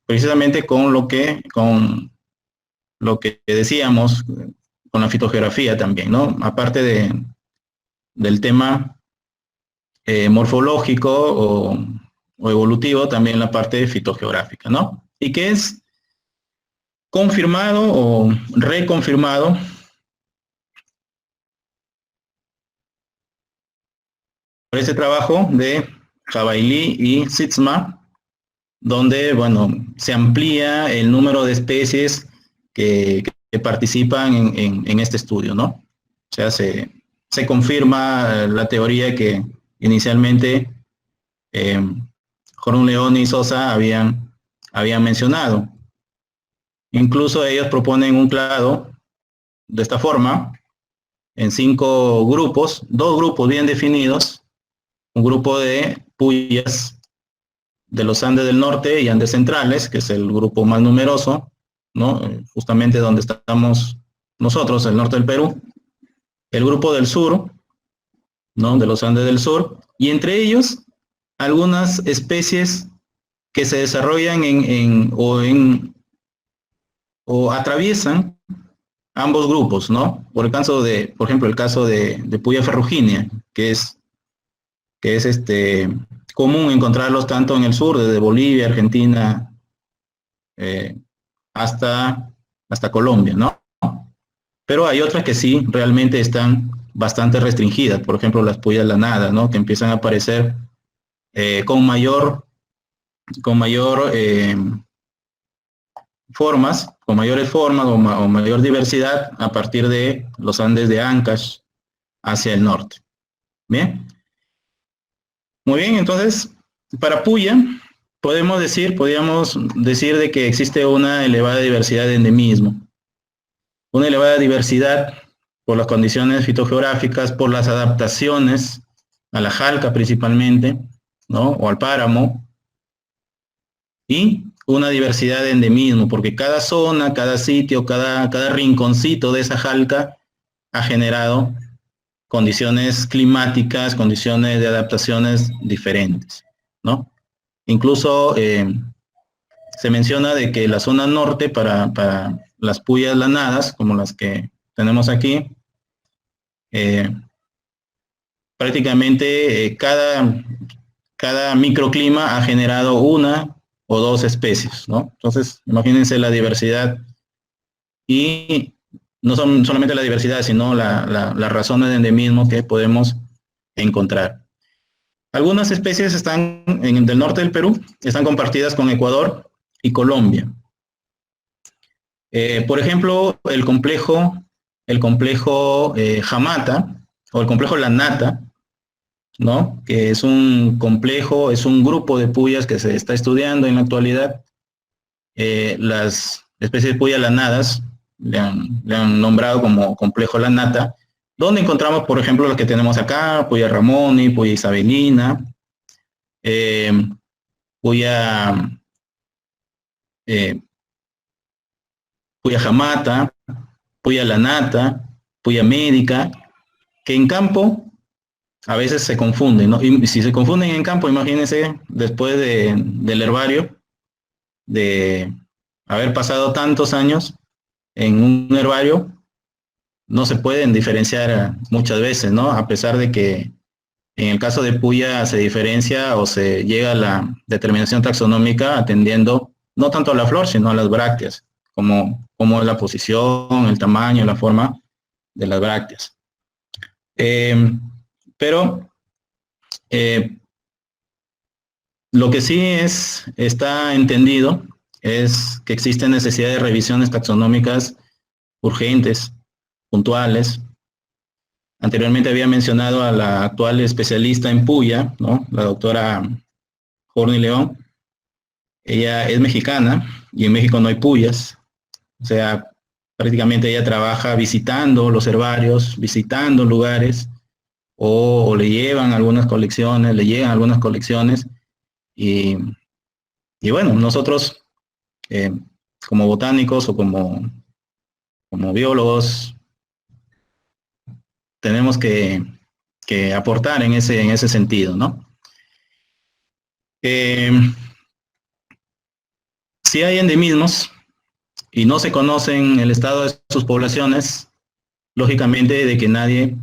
Speaker 1: precisamente con lo que decíamos, con la fitogeografía también, ¿no? Aparte del tema morfológico o evolutivo, también la parte fitogeográfica, ¿no? Y que es confirmado o reconfirmado por ese trabajo de Jabailí y Sitzma, donde, bueno, se amplía el número de especies que participan en este estudio, ¿no? O sea, se confirma la teoría que inicialmente Jorun León y Sosa habían mencionado. Incluso ellos proponen un clado de esta forma, en 5 grupos, 2 grupos bien definidos, un grupo de puyas de los Andes del Norte y Andes Centrales, que es el grupo más numeroso, ¿no? Justamente donde estamos nosotros, el norte del Perú, el grupo del sur, ¿no? De los Andes del Sur, y entre ellos algunas especies que se desarrollan o atraviesan ambos grupos, ¿no? Por ejemplo, el caso de Puya ferruginea, que es común encontrarlos tanto en el sur, desde Bolivia, Argentina, hasta Colombia, ¿no? Pero hay otras que sí realmente están bastante restringidas, por ejemplo, las puyas lanadas, ¿no? Que empiezan a aparecer con mayor con mayores formas o mayor diversidad a partir de los Andes de Ancash hacia el norte. Bien. Muy bien, entonces, para Puya, podríamos decir de que existe una elevada diversidad de endemismo. Una elevada diversidad por las condiciones fitogeográficas, por las adaptaciones a la jalca principalmente, ¿no? O al páramo, y una diversidad de endemismo, porque cada zona, cada sitio, cada rinconcito de esa jalca ha generado condiciones climáticas, condiciones de adaptaciones diferentes, ¿no? Incluso se menciona de que la zona norte para las puyas lanadas, como las que tenemos aquí, prácticamente cada microclima ha generado una o dos especies, ¿no? Entonces, imagínense la diversidad y no son solamente la diversidad, sino las razones de endemismo que podemos encontrar. Algunas especies están del norte del Perú, están compartidas con Ecuador y Colombia. Por ejemplo, el complejo Jamata o el complejo Lanata, ¿no? Que es un complejo, es un grupo de puyas que se está estudiando en la actualidad. Las especies de puyas lanadas le han nombrado como complejo Lanata, donde encontramos, por ejemplo, las que tenemos acá, puya ramoni, puya isabelina, puya jamata, puya lanata, puya médica, que en campo a veces se confunden, ¿no? Y si se confunden en campo, imagínense después del herbario, de haber pasado tantos años en un herbario, no se pueden diferenciar muchas veces, ¿no? A pesar de que en el caso de Puya se diferencia o se llega a la determinación taxonómica atendiendo no tanto a la flor, sino a las brácteas, como la posición, el tamaño, la forma de las brácteas. Pero lo que sí está entendido es que existe necesidad de revisiones taxonómicas urgentes, puntuales. Anteriormente había mencionado a la actual especialista en puya, ¿no? La doctora Horny León. Ella es mexicana y en México no hay puyas. O sea, prácticamente ella trabaja visitando los herbarios, visitando lugares, o le llevan algunas colecciones, le llegan algunas colecciones. Y bueno, nosotros como botánicos o como biólogos tenemos que aportar en ese sentido, ¿no? Si hay endemismos y no se conocen el estado de sus poblaciones, lógicamente de que nadie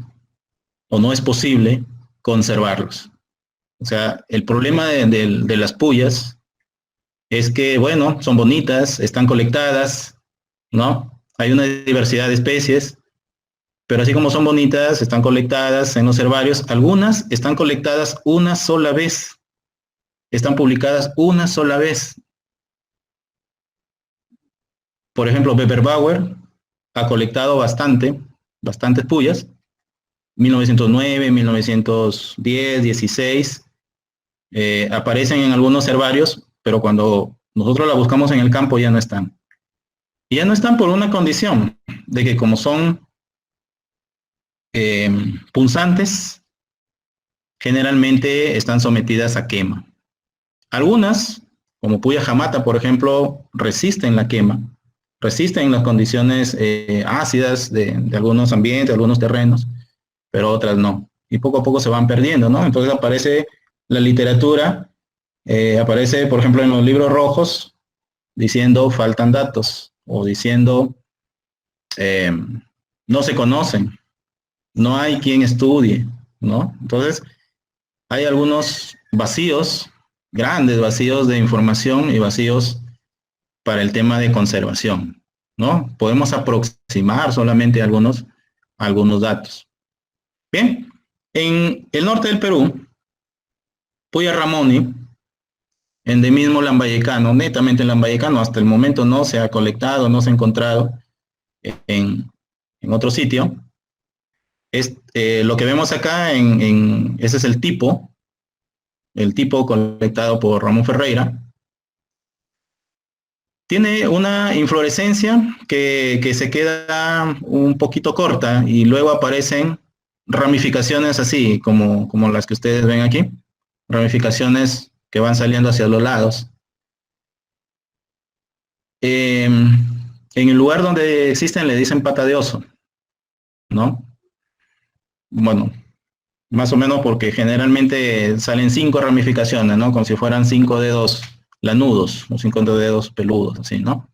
Speaker 1: o no es posible conservarlos. O sea, el problema de las puyas es que, bueno, son bonitas, están colectadas, ¿no? Hay una diversidad de especies, pero así como son bonitas, están colectadas en los herbarios, algunas están colectadas una sola vez, están publicadas una sola vez. Por ejemplo, Beberbauer ha colectado bastantes puyas, 1909, 1910, 16, aparecen en algunos herbarios, pero cuando nosotros la buscamos en el campo ya no están. Y ya no están por una condición, de que como son punzantes, generalmente están sometidas a quema. Algunas, como puya jamata, por ejemplo, resisten la quema, resisten las condiciones ácidas de algunos ambientes, de algunos terrenos, pero otras no. Y poco a poco se van perdiendo, ¿no? Entonces aparece la literatura, aparece, por ejemplo, en los libros rojos, diciendo faltan datos, o diciendo no se conocen, no hay quien estudie, ¿no? Entonces, hay algunos vacíos, grandes vacíos de información y vacíos para el tema de conservación, ¿no? Podemos aproximar solamente algunos datos. Bien, en el norte del Perú, Puya ramoni, endemismo lambayecano, netamente lambayecano, hasta el momento no se ha colectado, no se ha encontrado en otro sitio. Lo que vemos acá, ese es el tipo colectado por Ramón Ferreira. Tiene una inflorescencia que se queda un poquito corta y luego aparecen ramificaciones así, como las que ustedes ven aquí, ramificaciones que van saliendo hacia los lados. En el lugar donde existen le dicen pata de oso, ¿no? Bueno, más o menos porque generalmente salen 5 ramificaciones, ¿no? Como si fueran 5 dedos lanudos, o 5 dedos peludos, así, ¿no?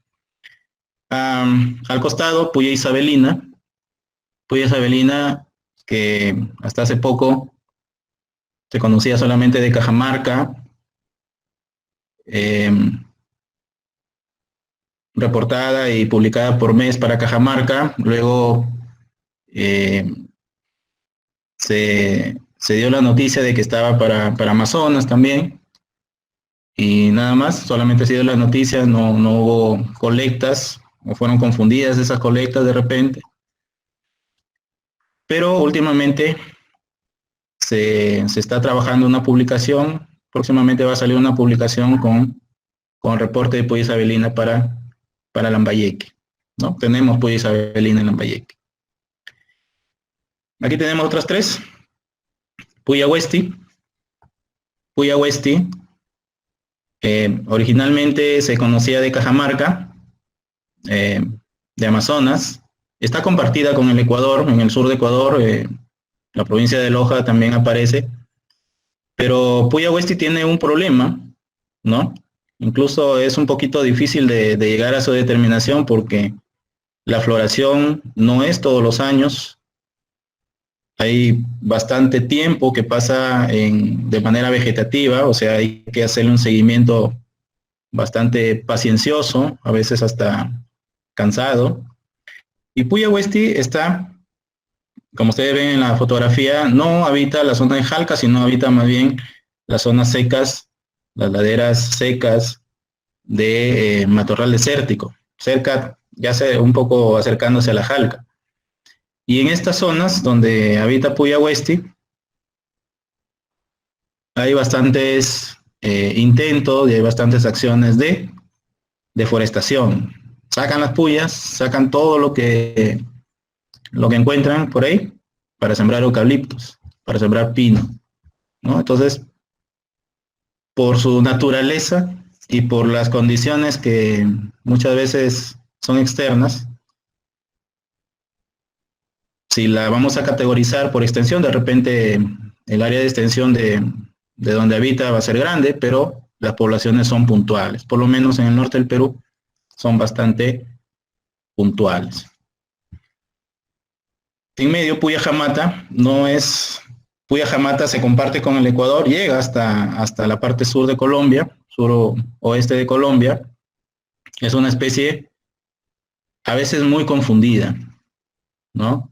Speaker 1: Al costado, Puya isabelina, que hasta hace poco se conocía solamente de Cajamarca, reportada y publicada por mes para Cajamarca, luego se dio la noticia de que estaba para Amazonas también, y nada más, solamente ha sido la noticia, no hubo colectas, o fueron confundidas esas colectas de repente. Pero últimamente se está trabajando una publicación, próximamente va a salir una publicación con reporte de Puya isabelina para Lambayeque, ¿no? Tenemos Puya isabelina en Lambayeque. Aquí tenemos otras 3. Puya huesti, originalmente se conocía de Cajamarca, de Amazonas, está compartida con el Ecuador, en el sur de Ecuador, la provincia de Loja también aparece, pero Puya huesti tiene un problema, ¿no? Incluso es un poquito difícil de llegar a su determinación porque La floración no es todos los años. Hay bastante tiempo que pasa de manera vegetativa, o sea, hay que hacerle un seguimiento bastante paciencioso, a veces hasta cansado. Y Puya Huesti está, como ustedes ven en la fotografía, no habita la zona de Jalca, sino habita más bien las zonas secas, las laderas secas de matorral desértico, cerca, ya sea un poco acercándose a la Jalca. Y en estas zonas donde habita Puya Huesti, hay bastantes intentos y hay bastantes acciones de deforestación. Sacan las puyas, sacan todo lo que encuentran por ahí para sembrar eucaliptos, para sembrar pino, ¿no? Entonces, por su naturaleza y por las condiciones que muchas veces son externas, si la vamos a categorizar por extensión, de repente el área de extensión de donde habita va a ser grande, pero las poblaciones son puntuales. Por lo menos en el norte del Perú son bastante puntuales. En medio, Puya Jamata no es... Puya Jamata se comparte con el Ecuador, llega hasta la parte sur de Colombia, suroeste de Colombia. Es una especie a veces muy confundida, ¿no?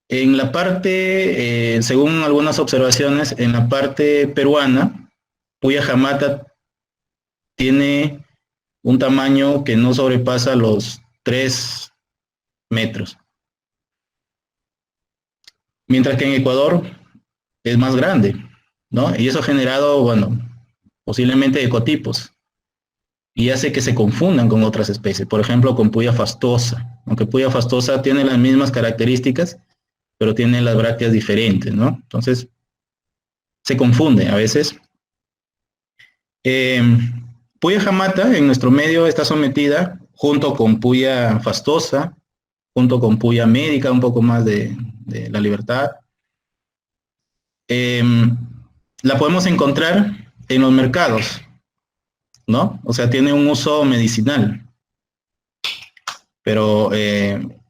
Speaker 1: En la parte, según algunas observaciones, en la parte peruana, Puya Jamata tiene un tamaño que no sobrepasa los 3 metros. Mientras que en Ecuador es más grande, ¿no? Y eso ha generado, bueno, posiblemente ecotipos y hace que se confundan con otras especies, por ejemplo, con Puya fastosa, aunque Puya fastosa tiene las mismas características, pero tiene las brácteas diferentes, ¿no? Entonces, se confunde a veces. Eh, Puya jamata en nuestro medio está sometida junto con Puya fastosa, junto con Puya médica, un poco más de la libertad. La podemos encontrar en los mercados, ¿no? O sea, tiene un uso medicinal, pero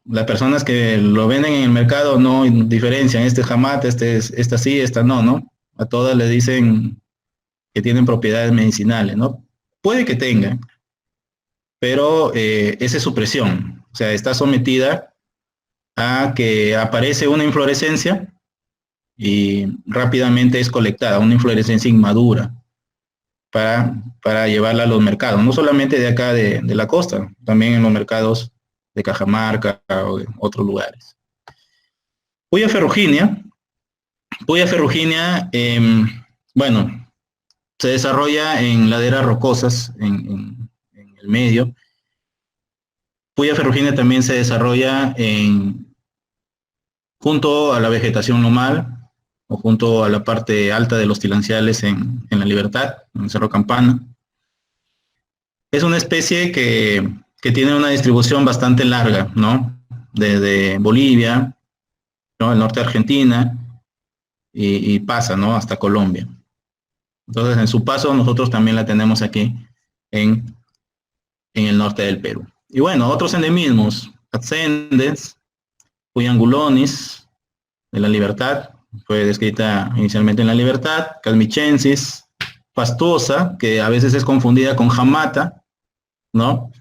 Speaker 1: las personas que lo venden en el mercado no diferencian, este jamata, esta sí, esta no, ¿no? A todas le dicen que tienen propiedades medicinales, ¿no? Puede que tengan, pero esa es su presión, o sea, está sometida a que aparece una inflorescencia y rápidamente es colectada, una inflorescencia inmadura para llevarla a los mercados, no solamente de acá de la costa, también en los mercados de Cajamarca o de otros lugares. Puya ferruginea, bueno, se desarrolla en laderas rocosas en el medio. Puya ferruginea también se desarrolla junto a la vegetación normal o junto a la parte alta de los tilanciales en La Libertad, en el Cerro Campana. Es una especie que tiene una distribución bastante larga, ¿no? Desde Bolivia, ¿no? El norte de Argentina y pasa, ¿no? Hasta Colombia. Entonces, en su paso, nosotros también la tenemos aquí en el norte del Perú. Y bueno, otros endemismos, Atsendens, Puyangulonis, de La Libertad, fue descrita inicialmente en La Libertad, Calmichensis, Fastuosa, que a veces es confundida con Jamata, ¿no?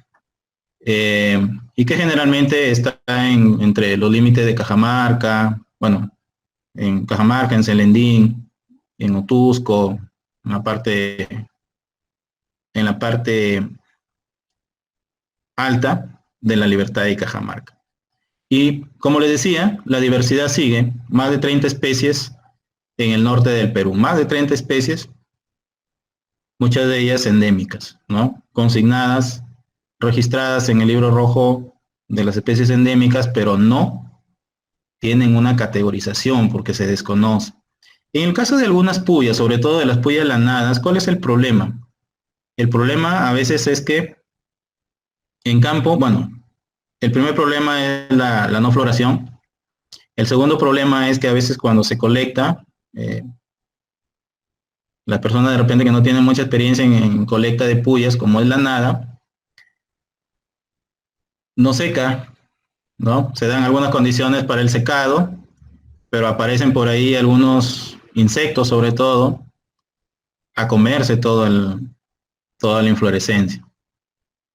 Speaker 1: Y que generalmente está entre los límites de Cajamarca, bueno, en Cajamarca, en Celendín, en Otusco, en la parte alta de La Libertad y Cajamarca. Y como les decía, la diversidad sigue, más de 30 especies en el norte del Perú, más de 30 especies, muchas de ellas endémicas, ¿no? Consignadas, registradas en el libro rojo de las especies endémicas, pero no tienen una categorización porque se desconoce. En el caso de algunas puyas, sobre todo de las puyas lanadas, ¿cuál es el problema? El problema a veces es que en campo, bueno, el primer problema es la no floración. El segundo problema es que a veces cuando se colecta, la persona de repente que no tiene mucha experiencia en colecta de puyas, como es lanada, no seca, ¿no? Se dan algunas condiciones para el secado, pero aparecen por ahí algunos insectos, sobre todo, a comerse toda la inflorescencia,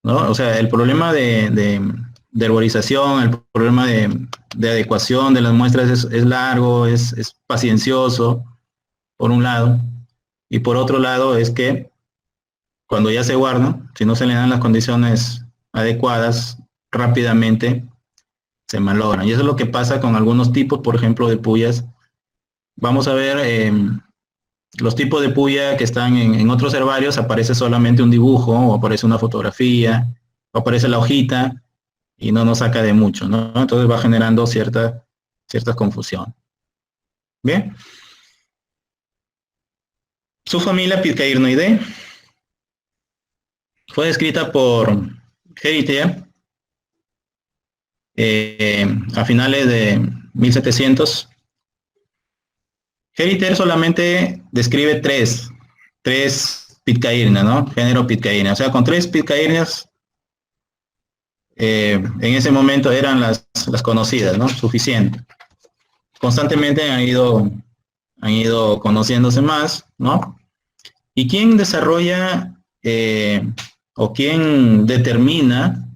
Speaker 1: ¿no? O sea, el problema de herborización, el problema de adecuación de las muestras es largo, es paciencioso, por un lado, y por otro lado es que cuando ya se guarda, si no se le dan las condiciones adecuadas, rápidamente se malogran. Y eso es lo que pasa con algunos tipos, por ejemplo, de puyas. Vamos a ver los tipos de puya que están en otros herbarios, aparece solamente un dibujo, o aparece una fotografía, o aparece la hojita, y no nos saca de mucho, ¿no? Entonces va generando cierta confusión. Bien. Su familia Pitcairnoideae fue descrita por Heritier a finales de 1700. Heritier solamente describe tres Pitcairnia, ¿no? Género Pitcairnia. O sea, con tres Pitcairnias en ese momento eran las conocidas, ¿no? Suficiente. Constantemente han ido conociéndose más, ¿no? ¿Y quién desarrolla o quién determina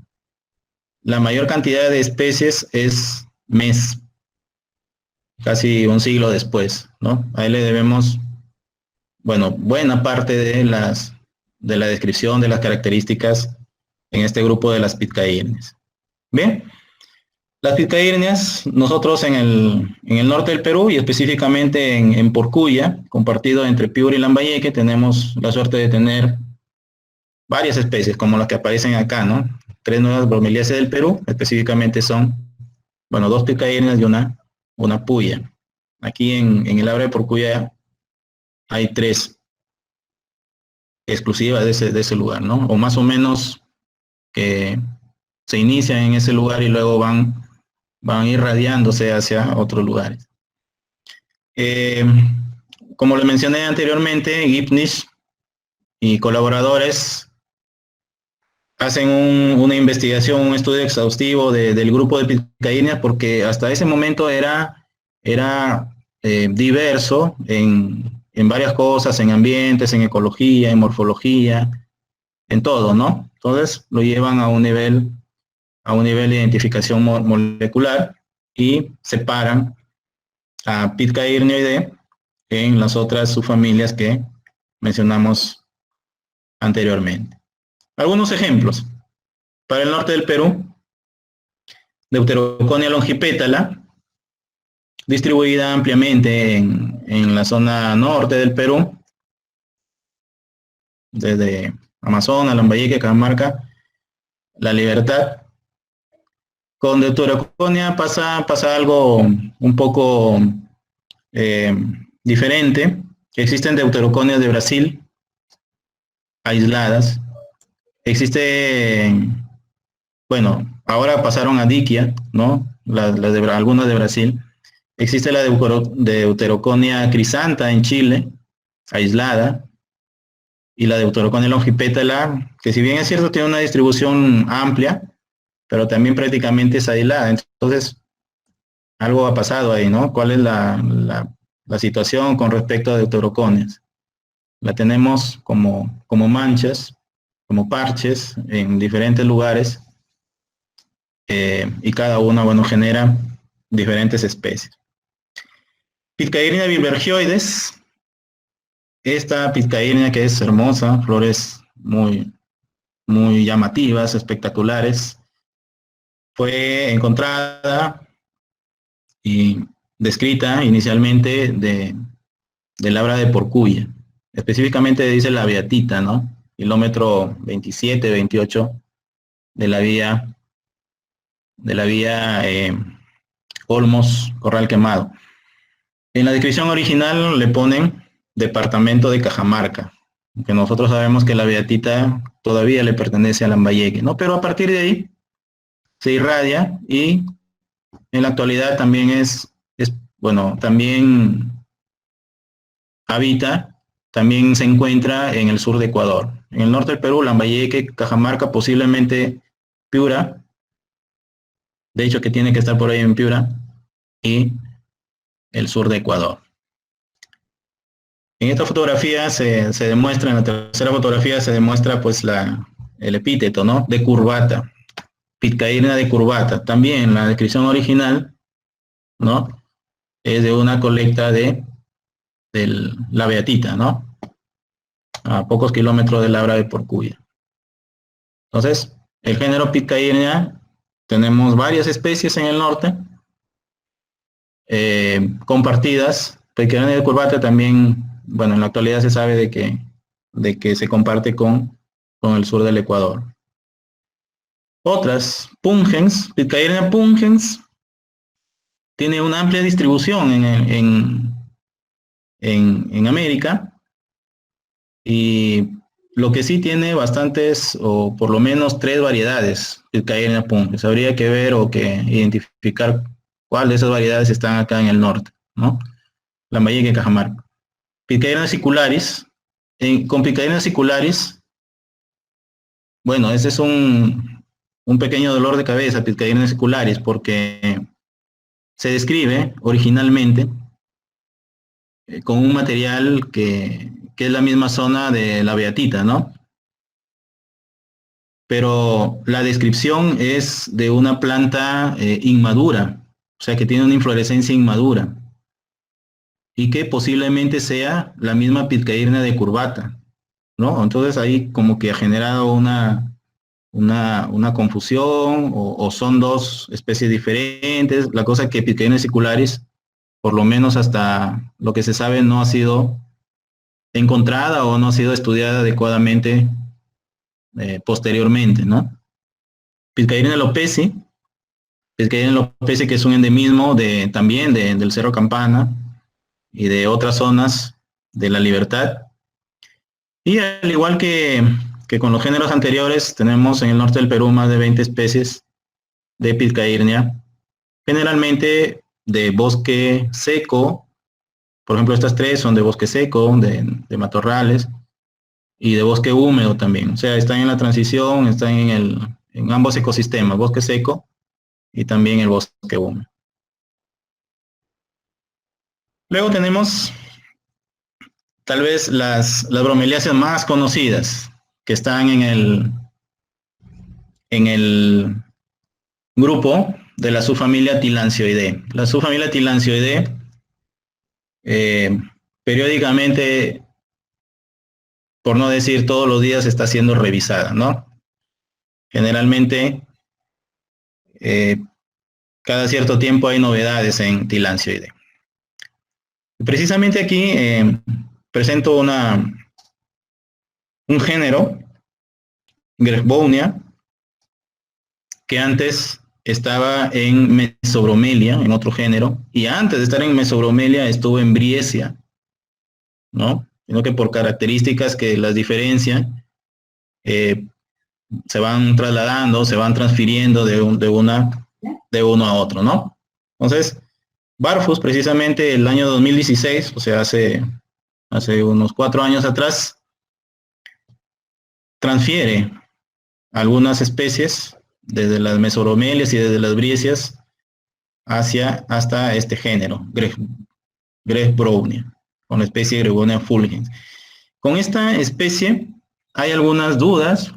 Speaker 1: la mayor cantidad de especies? Es Mes, casi un siglo después, ¿no? A él le debemos, bueno, buena parte de la descripción de las características en este grupo de las pitcairnias. Bien, las pitcairnias, nosotros en el norte del Perú y específicamente en Porcuya, compartido entre Piura y Lambayeque, tenemos la suerte de tener varias especies, como las que aparecen acá, ¿no? 3 nuevas bromeliáceas del Perú, específicamente son, bueno, 2 pitcairnias y una puya. Aquí en el área de Porcuya hay 3 exclusivas de ese lugar, ¿no? O más o menos que se inician en ese lugar y luego van irradiándose hacia otros lugares. Como le mencioné anteriormente, Gipnich y colaboradores hacen una investigación, un estudio exhaustivo del grupo de pitcairnias, porque hasta ese momento era diverso en varias cosas, en ambientes, en ecología, en morfología, en todo, ¿no? Entonces lo llevan a un nivel de identificación molecular y separan a Pitcairnioideae en las otras subfamilias que mencionamos anteriormente. Algunos ejemplos. Para el norte del Perú, Deuteroconia longipétala, distribuida ampliamente en la zona norte del Perú, desde Amazonas, Lambayeque, Cajamarca, La Libertad. Con Deuteroconia pasa algo un poco diferente. Existen deuteroconias de Brasil aisladas. Existe, bueno, ahora pasaron a Diquia, ¿no? Algunas de Brasil. Existe la deuteroconia crisanta en Chile, aislada, y la deuteroconia longipétala, que si bien es cierto tiene una distribución amplia, pero también prácticamente es aislada. Entonces, algo ha pasado ahí, ¿no? ¿Cuál es la situación con respecto a deuteroconias? La tenemos como manchas, como parches en diferentes lugares, y cada una, bueno, genera diferentes especies. Pitcairnia bibergioides, esta pitcairnia que es hermosa, flores muy llamativas, espectaculares, fue encontrada y descrita inicialmente del Abra de Porcuya. Específicamente dice la Beatita, ¿no? Kilómetro 27, 28 de la vía Olmos, Corral Quemado. En la descripción original le ponen departamento de Cajamarca, que nosotros sabemos que la Beatita todavía le pertenece a Lambayeque, ¿no? Pero a partir de ahí se irradia y en la actualidad también bueno, también habita, también se encuentra en el sur de Ecuador. En el norte del Perú, Lambayeque, Cajamarca, posiblemente Piura, de hecho que tiene que estar por ahí en Piura, y el sur de Ecuador. En esta fotografía se demuestra, en la tercera fotografía se demuestra pues el epíteto, ¿no? De curvata, Pitcairnea decurvata. También la descripción original, ¿no? Es de una colecta de la beatita, ¿no? A pocos kilómetros de Labra de Porcuya. Entonces, el género Pitcairnea, tenemos varias especies en el norte, compartidas. Pitcairnea decurvata también, bueno, en la actualidad se sabe de que se comparte con el sur del Ecuador. Otras, pungens, Pitcairnea pungens, tiene una amplia distribución en América, y lo que sí tiene bastantes, o por lo menos 3 variedades, Pitcairnea pungens. Habría que ver o que identificar cuál de esas variedades están acá en el norte, ¿no? Lambayeque y Cajamarca. Pitcairnea sicularis, con Pitcairnea sicularis, bueno, ese es un pequeño dolor de cabeza, Pitcairnea sicularis, porque se describe originalmente con un material que es la misma zona de la beatita, ¿no? Pero la descripción es de una planta inmadura, o sea que tiene una inflorescencia inmadura, y que posiblemente sea la misma Pitcairnea decurvata, ¿no? Entonces ahí como que ha generado una confusión, o son dos especies diferentes. La cosa es que Pitcairnea sicularis, por lo menos hasta lo que se sabe, no ha sido encontrada o no ha sido estudiada adecuadamente posteriormente, ¿no? Pitcairnea lopezi, que es un endemismo también del Cerro Campana y de otras zonas de la Libertad. Y al igual que con los géneros anteriores, tenemos en el norte del Perú más de 20 especies de Pitcairnea, generalmente de bosque seco. Por ejemplo, estas 3 son de bosque seco, de matorrales, y de bosque húmedo también. O sea, están en la transición, están en ambos ecosistemas, bosque seco y también el bosque húmedo. Luego tenemos tal vez las bromeliáceas más conocidas, que están en el grupo de la subfamilia Tillandsioideae. La subfamilia Tillandsioideae periódicamente, por no decir todos los días, está siendo revisada, ¿no? Generalmente, cada cierto tiempo hay novedades en Tillandsioideae. Precisamente aquí presento un género, Grefbounia, que antes estaba en Mesobromelia, en otro género, y antes de estar en Mesobromelia estuvo en Briesia, ¿no? Sino que por características que las diferencian, se van trasladando, se van transfiriendo de uno a otro, ¿no? Entonces, Barfus, precisamente el año 2016, o sea, hace unos 4 años atrás, transfiere algunas especies desde las mesobromelias y desde las briesias hasta este género, Grefbounia, con la especie Grefbounia fulgens. Con esta especie hay algunas dudas.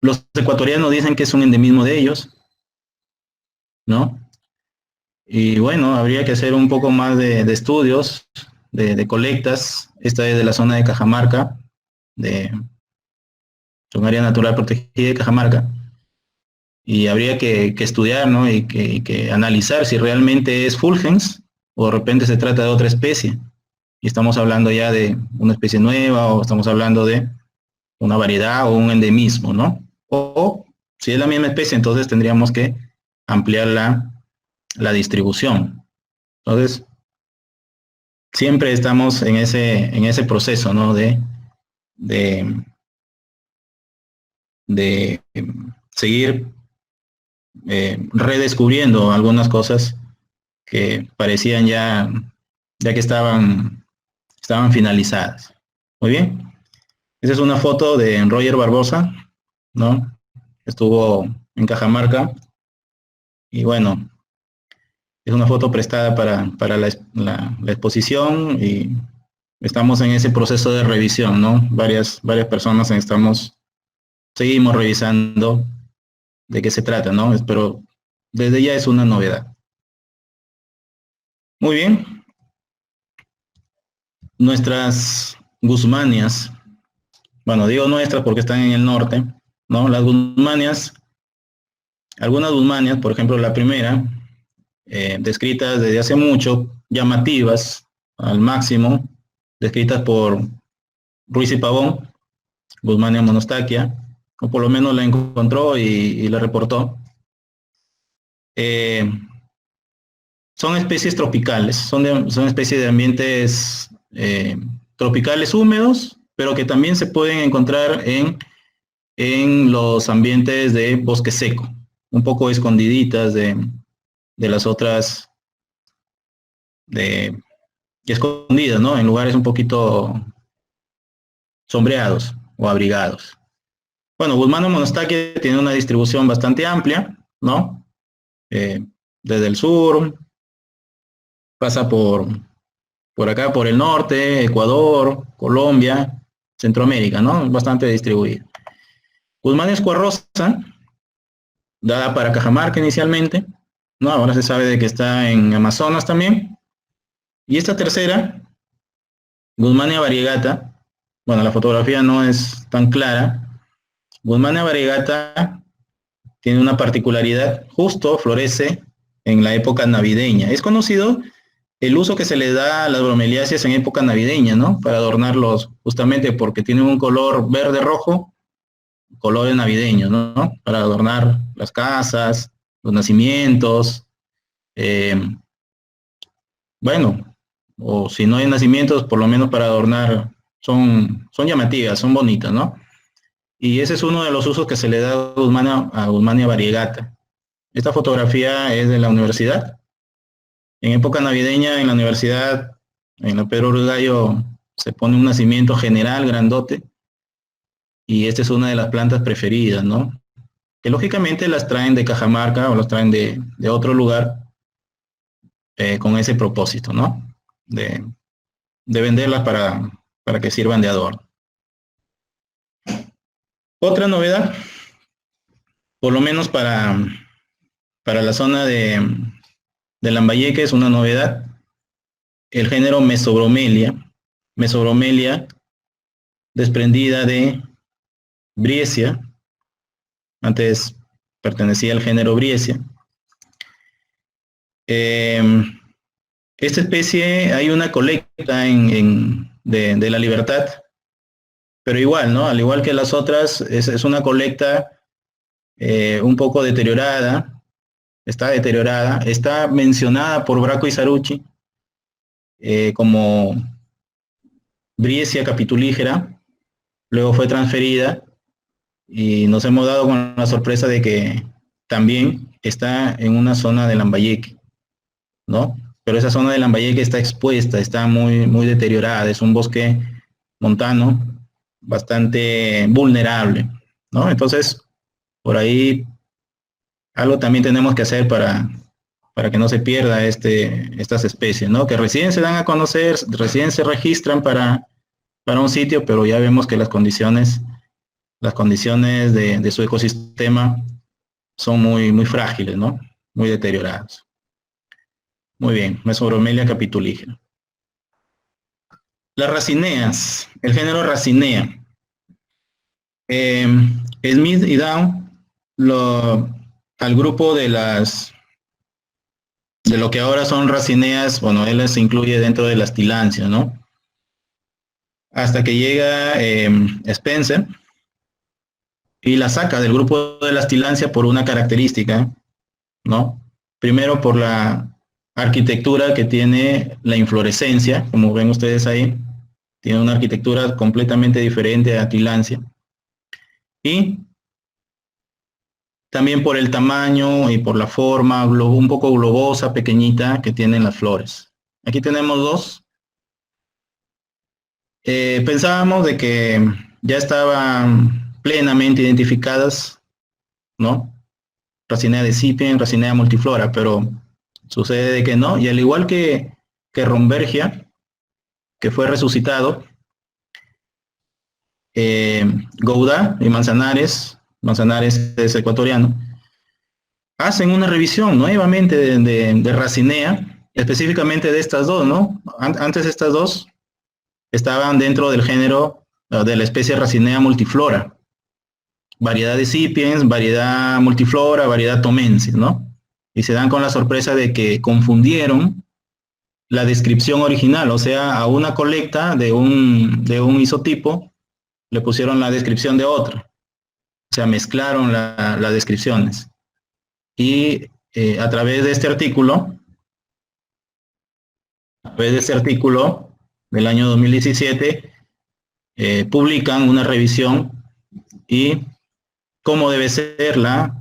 Speaker 1: Los ecuatorianos dicen que es un endemismo de ellos, ¿no? Y bueno, habría que hacer un poco más de estudios, de colectas. Esta es de la zona de Cajamarca, de un área natural protegida de Cajamarca. Y habría que estudiar, ¿no? Y que analizar si realmente es fulgens o de repente se trata de otra especie. Y estamos hablando ya de una especie nueva, o estamos hablando de una variedad o un endemismo, ¿no? O si es la misma especie, entonces tendríamos que ampliar la distribución. Entonces, siempre estamos en ese proceso, ¿no? De seguir redescubriendo algunas cosas que parecían ya que estaban finalizadas. Muy bien. Esa es una foto de Roger Barbosa, ¿no? Estuvo en Cajamarca y bueno, es una foto prestada para la exposición y estamos en ese proceso de revisión, ¿no? Varias personas seguimos revisando de qué se trata, ¿no? Pero desde ya es una novedad. Muy bien, nuestras guzmanias, bueno, digo nuestras porque están en el norte, ¿no? Las guzmanias, algunas guzmanias, por ejemplo, la primera, descritas desde hace mucho, llamativas al máximo, descritas por Ruiz y Pavón, Guzmania monostaquia, o por lo menos la encontró y la reportó. Eh, Son especies tropicales, son especies de ambientes tropicales húmedos, pero que también se pueden encontrar en los ambientes de bosque seco, un poco escondiditas de las otras, de, escondidas, ¿no? En lugares un poquito sombreados o abrigados. Bueno, Guzmán monostaquia tiene una distribución bastante amplia, ¿no? Desde el sur, pasa por acá, por el norte, Ecuador, Colombia, Centroamérica, ¿no? Bastante distribuida. Guzmán escuarrosa, dada para Cajamarca inicialmente, ¿no? Ahora se sabe de que está en Amazonas también. Y esta tercera, Guzmania variegata, bueno, la fotografía no es tan clara. Guzmania variegata tiene una particularidad, justo florece en la época navideña. Es conocido el uso que se le da a las bromeliáceas en época navideña, ¿no? Para adornarlos, justamente porque tienen un color verde-rojo, colores navideños, ¿no? Para adornar las casas, los nacimientos, eh, bueno, o si no hay nacimientos, por lo menos para adornar, son llamativas, son bonitas, ¿no? Y ese es uno de los usos que se le da a Guzmania variegata. Esta fotografía es de la universidad. En época navideña, en la universidad, en la Pedro Rugallo, se pone un nacimiento general, grandote, y esta es una de las plantas preferidas, ¿no? Que lógicamente las traen de Cajamarca o las traen de otro lugar con ese propósito, ¿no? De venderlas para que sirvan de adorno. Otra novedad, por lo menos para la zona de Lambayeque, es una novedad, el género Mesobromelia desprendida de Briesia, antes pertenecía al género Briesia. Esta especie hay una colecta de la Libertad, pero igual, ¿no? Al igual que las otras, es una colecta un poco deteriorada, está mencionada por Braco y Sarucci como Briesia capitulígera, luego fue transferida y nos hemos dado con la sorpresa de que también está en una zona de Lambayeque, ¿no? Pero esa zona de Lambayeque está expuesta, está muy deteriorada, es un bosque montano bastante vulnerable, ¿no? Entonces, por ahí algo también tenemos que hacer para que no se pierda estas especies, ¿no? Que recién se dan a conocer, recién se registran para un sitio, pero ya vemos que las condiciones de su ecosistema son muy frágiles, ¿no? Muy deterioradas. Muy bien, Mesobromelia capitulígera. Las racineas, el género racinea. Smith y Down, al grupo de lo que ahora son racineas, bueno, él las incluye dentro de las tilancias, ¿no? Hasta que llega Spencer y la saca del grupo de las tilancias por una característica, ¿no? Primero por la arquitectura que tiene la inflorescencia, como ven ustedes ahí, tiene una arquitectura completamente diferente a tilancia. Y también por el tamaño y por la forma un poco globosa, pequeñita que tienen las flores. Aquí tenemos dos. Pensábamos de que ya estaba plenamente identificadas, ¿no? Racinaea decipiens, Racinaea multiflora, pero sucede de que no, y al igual que Rombergia, que fue resucitado, Goudá y Manzanares es ecuatoriano, hacen una revisión nuevamente de Racinaea, específicamente de estas dos, ¿no? Antes estas dos estaban dentro del género de la especie Racinaea multiflora, variedad decipiens, variedad multiflora, variedad tomensis, ¿no? Y se dan con la sorpresa de que confundieron la descripción original, o sea, a una colecta de un isotipo le pusieron la descripción de otra, o sea, mezclaron las descripciones. Y a través de este artículo del año 2017, publican una revisión y cómo debe ser la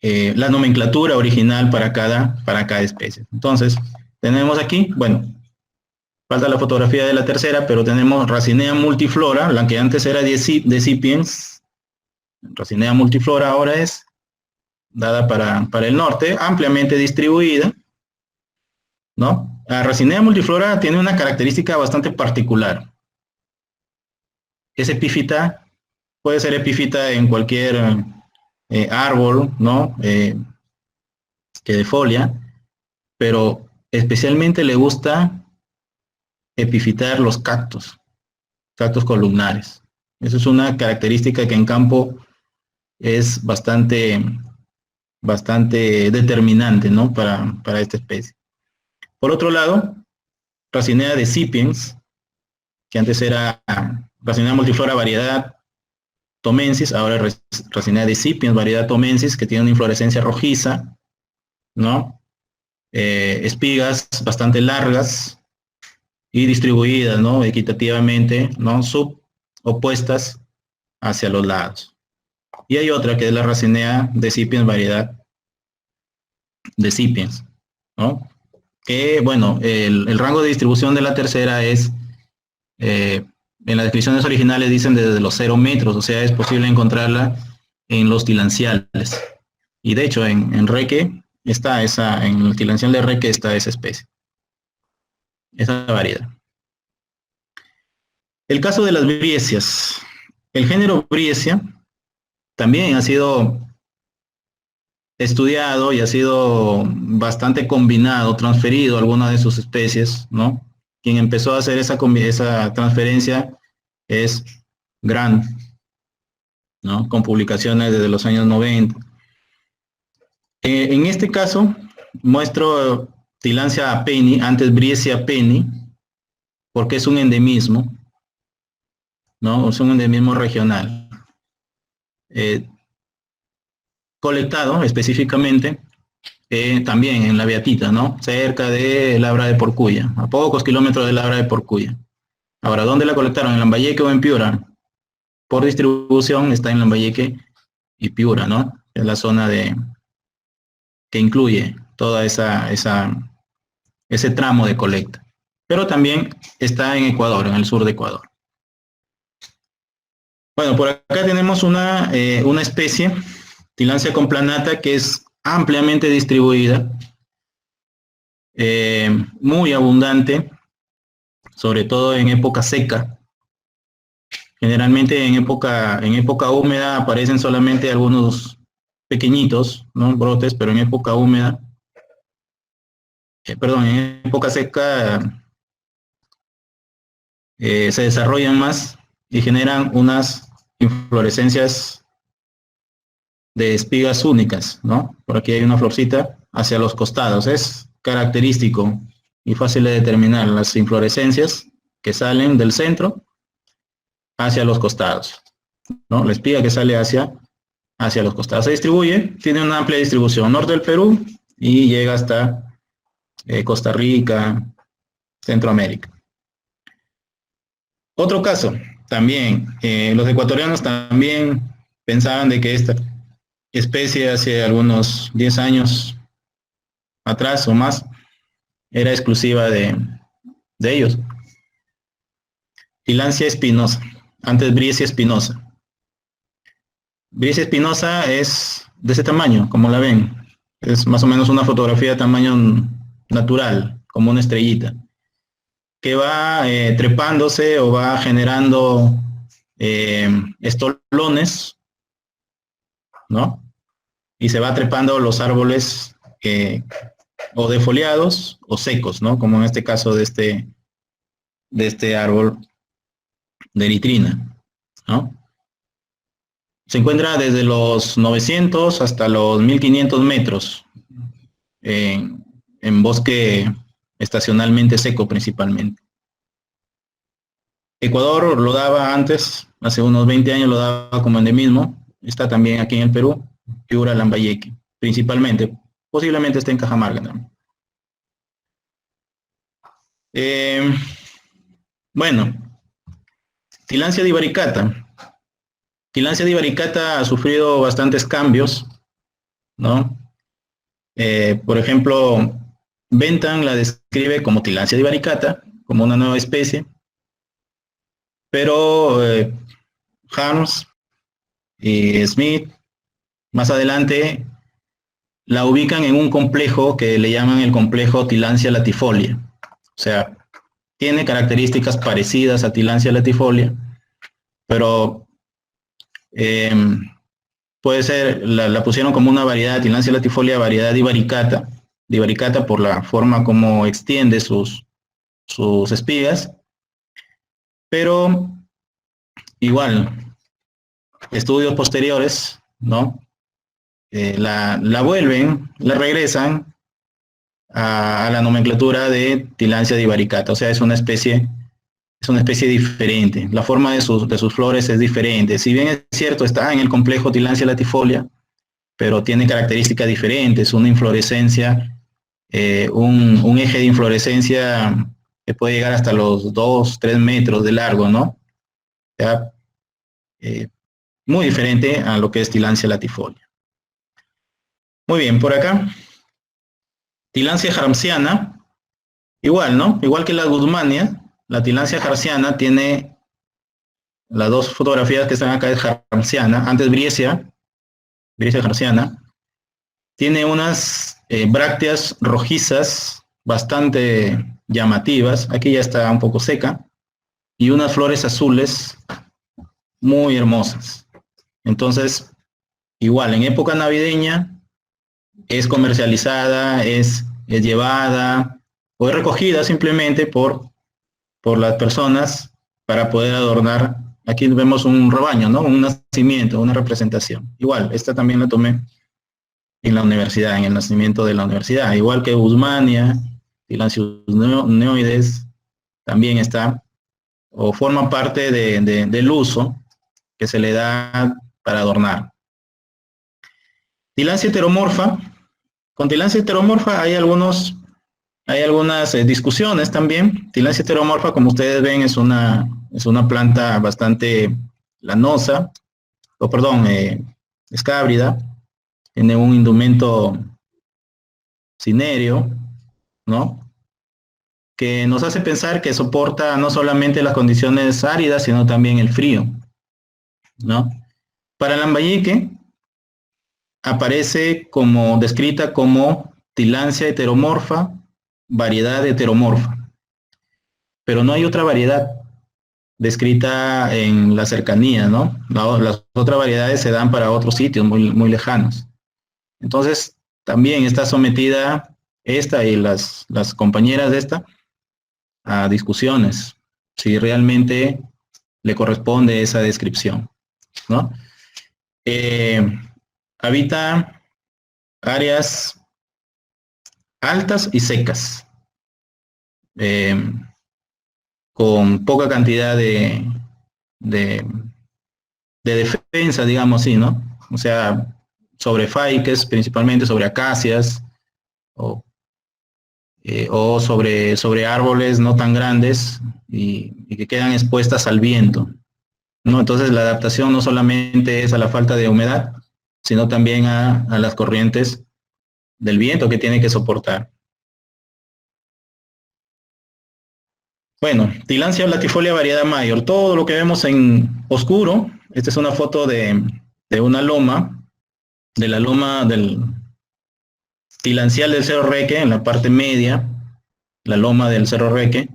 Speaker 1: nomenclatura original para cada especie. Entonces, tenemos aquí, bueno, falta la fotografía de la tercera, pero tenemos Racinaea multiflora, la que antes era decipiens, Racinaea multiflora ahora es dada para el norte, ampliamente distribuida, ¿no? La Racinaea multiflora tiene una característica bastante particular. Es epífita, puede ser epífita en cualquier árbol, ¿no? Que de folia, pero especialmente le gusta epifitar los cactus columnares. Eso es una característica que en campo es bastante determinante, ¿no? Para esta especie. Por otro lado, Racinaea decipiens, que antes era Racinaea multiflora variedad tomensis, ahora Racinaea decipiens variedad tomensis, que tiene una inflorescencia rojiza, ¿no? Espigas bastante largas y distribuidas, ¿no? Equitativamente, ¿no? Subopuestas hacia los lados. Y hay otra que es la Racinaea decipiens variedad decipiens, ¿no? Que, bueno, el rango de distribución de la tercera es, en las descripciones originales dicen desde los 0 metros, o sea, es posible encontrarla en los tilanciales. Y de hecho, en Reque está en el tilancial de Reque está esa especie, esa variedad. El caso de las briesias. El género Briesia también ha sido estudiado y ha sido bastante combinado, transferido a algunas de sus especies, ¿no? Quien empezó a hacer esa transferencia es Grant, ¿no? Con publicaciones desde los años 90. En este caso, muestro Tillandsia apeni, antes Briesia apeni, porque es un endemismo, ¿no? Es un endemismo regional. Colectado específicamente también en la Beatita, ¿no? Cerca de Labra de Porcuya, a pocos kilómetros de Labra de Porcuya. Ahora, ¿dónde la colectaron? ¿En Lambayeque o en Piura? Por distribución está en Lambayeque y Piura, ¿no? Es la zona que incluye toda ese tramo de colecta. Pero también está en Ecuador, en el sur de Ecuador. Bueno, por acá tenemos una especie, Tillandsia complanata, que es ampliamente distribuida, muy abundante, sobre todo en época seca. Generalmente en época húmeda aparecen solamente algunos pequeñitos, ¿no? Brotes, pero en época húmeda, en época seca se desarrollan más y generan unas inflorescencias de espigas únicas, ¿no? Por aquí hay una florcita hacia los costados. Es característico y fácil de determinar las inflorescencias que salen del centro hacia los costados, ¿no? La espiga que sale hacia los costados. Se distribuye, tiene una amplia distribución, norte del Perú y llega hasta Costa Rica, Centroamérica. Otro caso, también, los ecuatorianos también pensaban de que esta especie hace algunos 10 años atrás o más era exclusiva de ellos. Tillandsia espinosa, antes Briesia espinosa. Briesia espinosa es de ese tamaño, como la ven. Es más o menos una fotografía de tamaño natural, como una estrellita, que va trepándose o va generando estolones, ¿no? Y se va trepando los árboles o defoliados o secos, ¿no? Como en este caso de este árbol de eritrina, ¿no? Se encuentra desde los 900 hasta los 1500 metros en bosque estacionalmente seco principalmente. Ecuador lo daba antes, hace unos 20 años lo daba como endemismo, está también aquí en el Perú, Piura, Lambayeque, principalmente, posiblemente esté en Cajamarca también. Bueno, Tillandsia divaricata. Tillandsia divaricata ha sufrido bastantes cambios, ¿no? Por ejemplo, Bentham la describe como Tillandsia divaricata, como una nueva especie, pero Harms y Smith más adelante la ubican en un complejo que le llaman el complejo Tillandsia latifolia. O sea, tiene características parecidas a Tillandsia latifolia, pero puede ser, la pusieron como una variedad, Tillandsia latifolia, variedad divaricata por la forma como extiende sus espigas, pero igual, estudios posteriores, ¿no? La vuelven, la regresan a la nomenclatura de Tillandsia divaricata, o sea, es una especie diferente. La forma de sus flores es diferente. Si bien es cierto, está en el complejo Tillandsia latifolia, pero tiene características diferentes, una inflorescencia, un eje de inflorescencia que puede llegar hasta los 2, 3 metros de largo, ¿no? O sea, muy diferente a lo que es Tillandsia latifolia. Muy bien, por acá, Tillandsia harmsiana, igual, ¿no? Igual que la Guzmania, la Tillandsia harmsiana tiene las dos fotografías que están acá es harmsiana, antes Briesia harmsiana, tiene unas brácteas rojizas bastante llamativas, aquí ya está un poco seca, y unas flores azules muy hermosas. Entonces, igual, en época navideña es comercializada, es llevada o es recogida simplemente por las personas para poder adornar. Aquí vemos un rebaño, ¿no? Un nacimiento, una representación. Igual, esta también la tomé en la universidad, en el nacimiento de la universidad. Igual que Guzmania, Tillandsius neoides, también está, o forma parte del uso que se le da para adornar. Tillandsia heteromorfa. Con Tillandsia heteromorfa hay algunas discusiones también. Tillandsia heteromorfa, como ustedes ven, es una planta bastante lanosa, escábrida, tiene un indumento cinéreo, ¿no? Que nos hace pensar que soporta no solamente las condiciones áridas, sino también el frío, ¿no? Para Lambayeque aparece descrita como Tillandsia heteromorfa, variedad heteromorfa, pero no hay otra variedad descrita en la cercanía, ¿no? Las otras variedades se dan para otros sitios muy, muy lejanos. Entonces, también está sometida esta y las compañeras de esta a discusiones, si realmente le corresponde esa descripción, ¿no? Habita áreas altas y secas, con poca cantidad de defensa, digamos así, ¿no? O sea, sobre faiques, principalmente sobre acacias, o sobre árboles no tan grandes y que quedan expuestas al viento, ¿no? Entonces la adaptación no solamente es a la falta de humedad, sino también a las corrientes del viento que tiene que soportar. Bueno, Tillandsia latifolia variedad mayor. Todo lo que vemos en oscuro, esta es una foto de una loma, de la loma del Tilancial del Cerro Reque, en la parte media, la loma del Cerro Reque.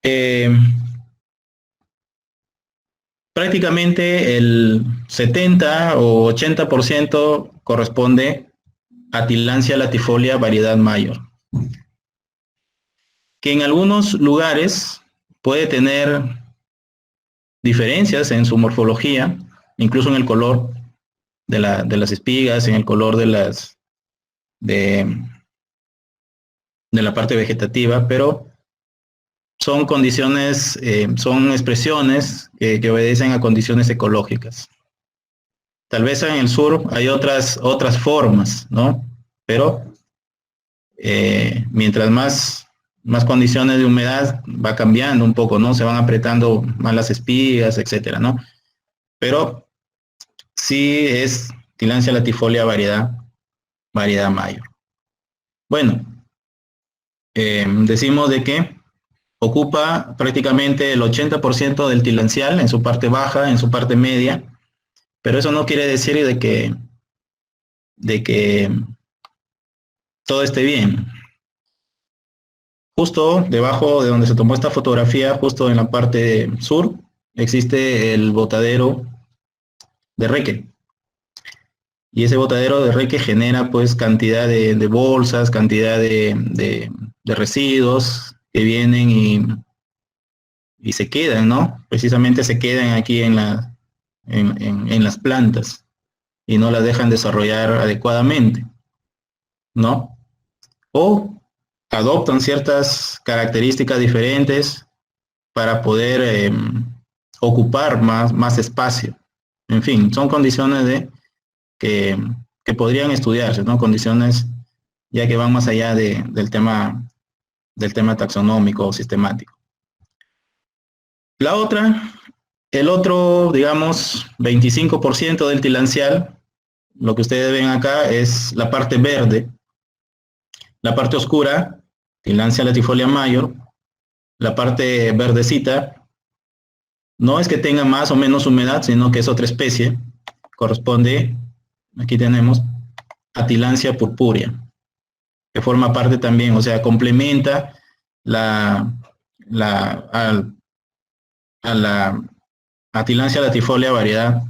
Speaker 1: Eh, Prácticamente el 70 o 80% corresponde a Tillandsia latifolia variedad mayor, que en algunos lugares puede tener diferencias en su morfología, incluso en el color de las espigas, en el color de, de la parte vegetativa, pero son condiciones, son expresiones que obedecen a condiciones ecológicas. Tal vez en el sur hay otras formas, ¿no? Pero mientras más condiciones de humedad va cambiando un poco, ¿no? Se van apretando más las espigas, etcétera, ¿no? Pero sí es Tillandsia latifolia variedad mayor. Bueno, decimos de que ocupa prácticamente el 80% del tilancial en su parte baja, en su parte media, pero eso no quiere decir de que todo esté bien. Justo debajo de donde se tomó esta fotografía, justo en la parte sur, existe el botadero de Reque. Y ese botadero de Reque genera pues cantidad de bolsas, cantidad de residuos que vienen y se quedan, ¿no? Precisamente se quedan aquí en las plantas y no las dejan desarrollar adecuadamente, ¿no? O adoptan ciertas características diferentes para poder ocupar más espacio. En fin, son condiciones que podrían estudiarse, ¿no? Condiciones ya que van más allá del tema taxonómico o sistemático. La otra, el otro, digamos, 25% del tilancial, lo que ustedes ven acá es la parte verde, la parte oscura, Tillandsia latifolia mayor, la parte verdecita, no es que tenga más o menos humedad, sino que es otra especie, corresponde, aquí tenemos, a Tillandsia purpúrea, que forma parte también, o sea, complementa la, la, a la a Tillandsia latifolia variedad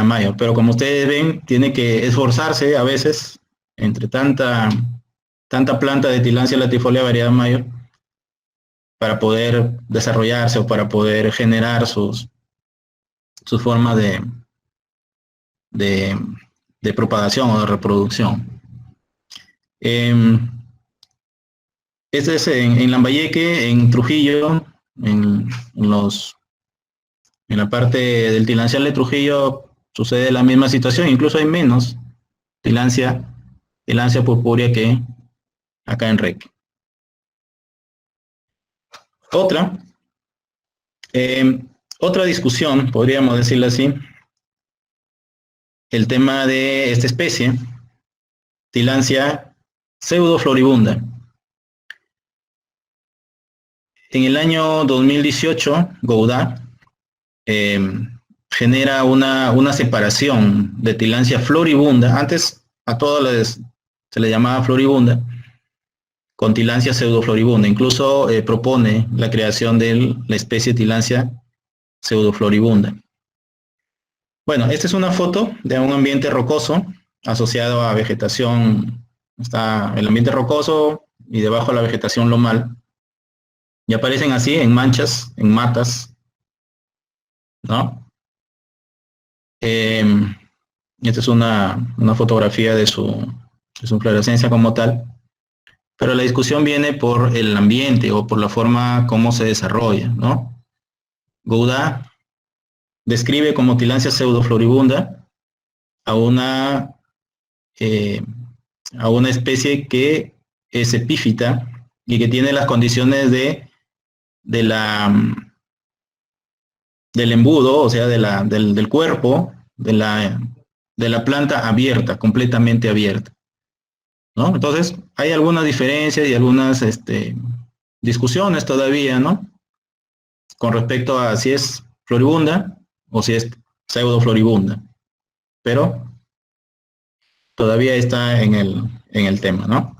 Speaker 1: mayor. Pero como ustedes ven, tiene que esforzarse a veces entre tanta planta de Tillandsia latifolia variedad mayor para poder desarrollarse o para poder generar sus formas de, de propagación o de reproducción. Este es en Lambayeque, en Trujillo, en la parte del tilancial de Trujillo sucede la misma situación, incluso hay menos Tillandsia purpúrea que acá en Reque. Otra discusión, podríamos decirlo así, el tema de esta especie, Tillandsia pseudofloribunda. En el año 2018, Goudá genera una separación de Tillandsia floribunda. Antes a todas se le llamaba floribunda, con Tillandsia pseudofloribunda. Incluso propone la creación de la especie Tillandsia pseudofloribunda. Bueno, esta es una foto de un ambiente rocoso asociado a vegetación. Está el ambiente rocoso y debajo la vegetación lomal. Y aparecen así en manchas, en matas, ¿no? Esta es una fotografía de su inflorescencia como tal. Pero la discusión viene por el ambiente o por la forma como se desarrolla, ¿no? Goudá describe como Tillandsia pseudofloribunda a una especie que es epífita y que tiene las condiciones del embudo, o sea, del cuerpo de la planta abierta, completamente abierta, ¿no? Entonces, hay algunas diferencias y algunas discusiones todavía, ¿no? Con respecto a si es floribunda o si es pseudo floribunda. Pero todavía está en el tema, ¿no?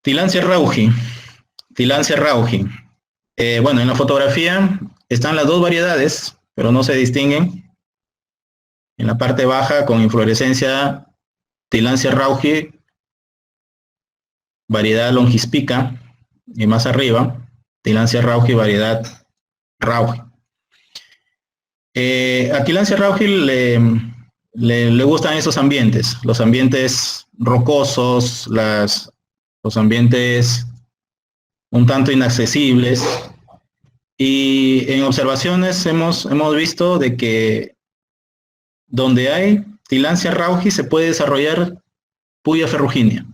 Speaker 1: Tillandsia rauchi. Tillandsia rauchi. Bueno, en la fotografía están las dos variedades, pero no se distinguen. En la parte baja, con inflorescencia, Tillandsia rauchi, variedad longispica, y más arriba, Tillandsia rauchi, variedad rauchi. A Tillandsia rauchi le gustan esos ambientes, los ambientes rocosos, los ambientes un tanto inaccesibles. Y en observaciones hemos visto de que donde hay Tillandsia rauchi se puede desarrollar Puya ferruginea.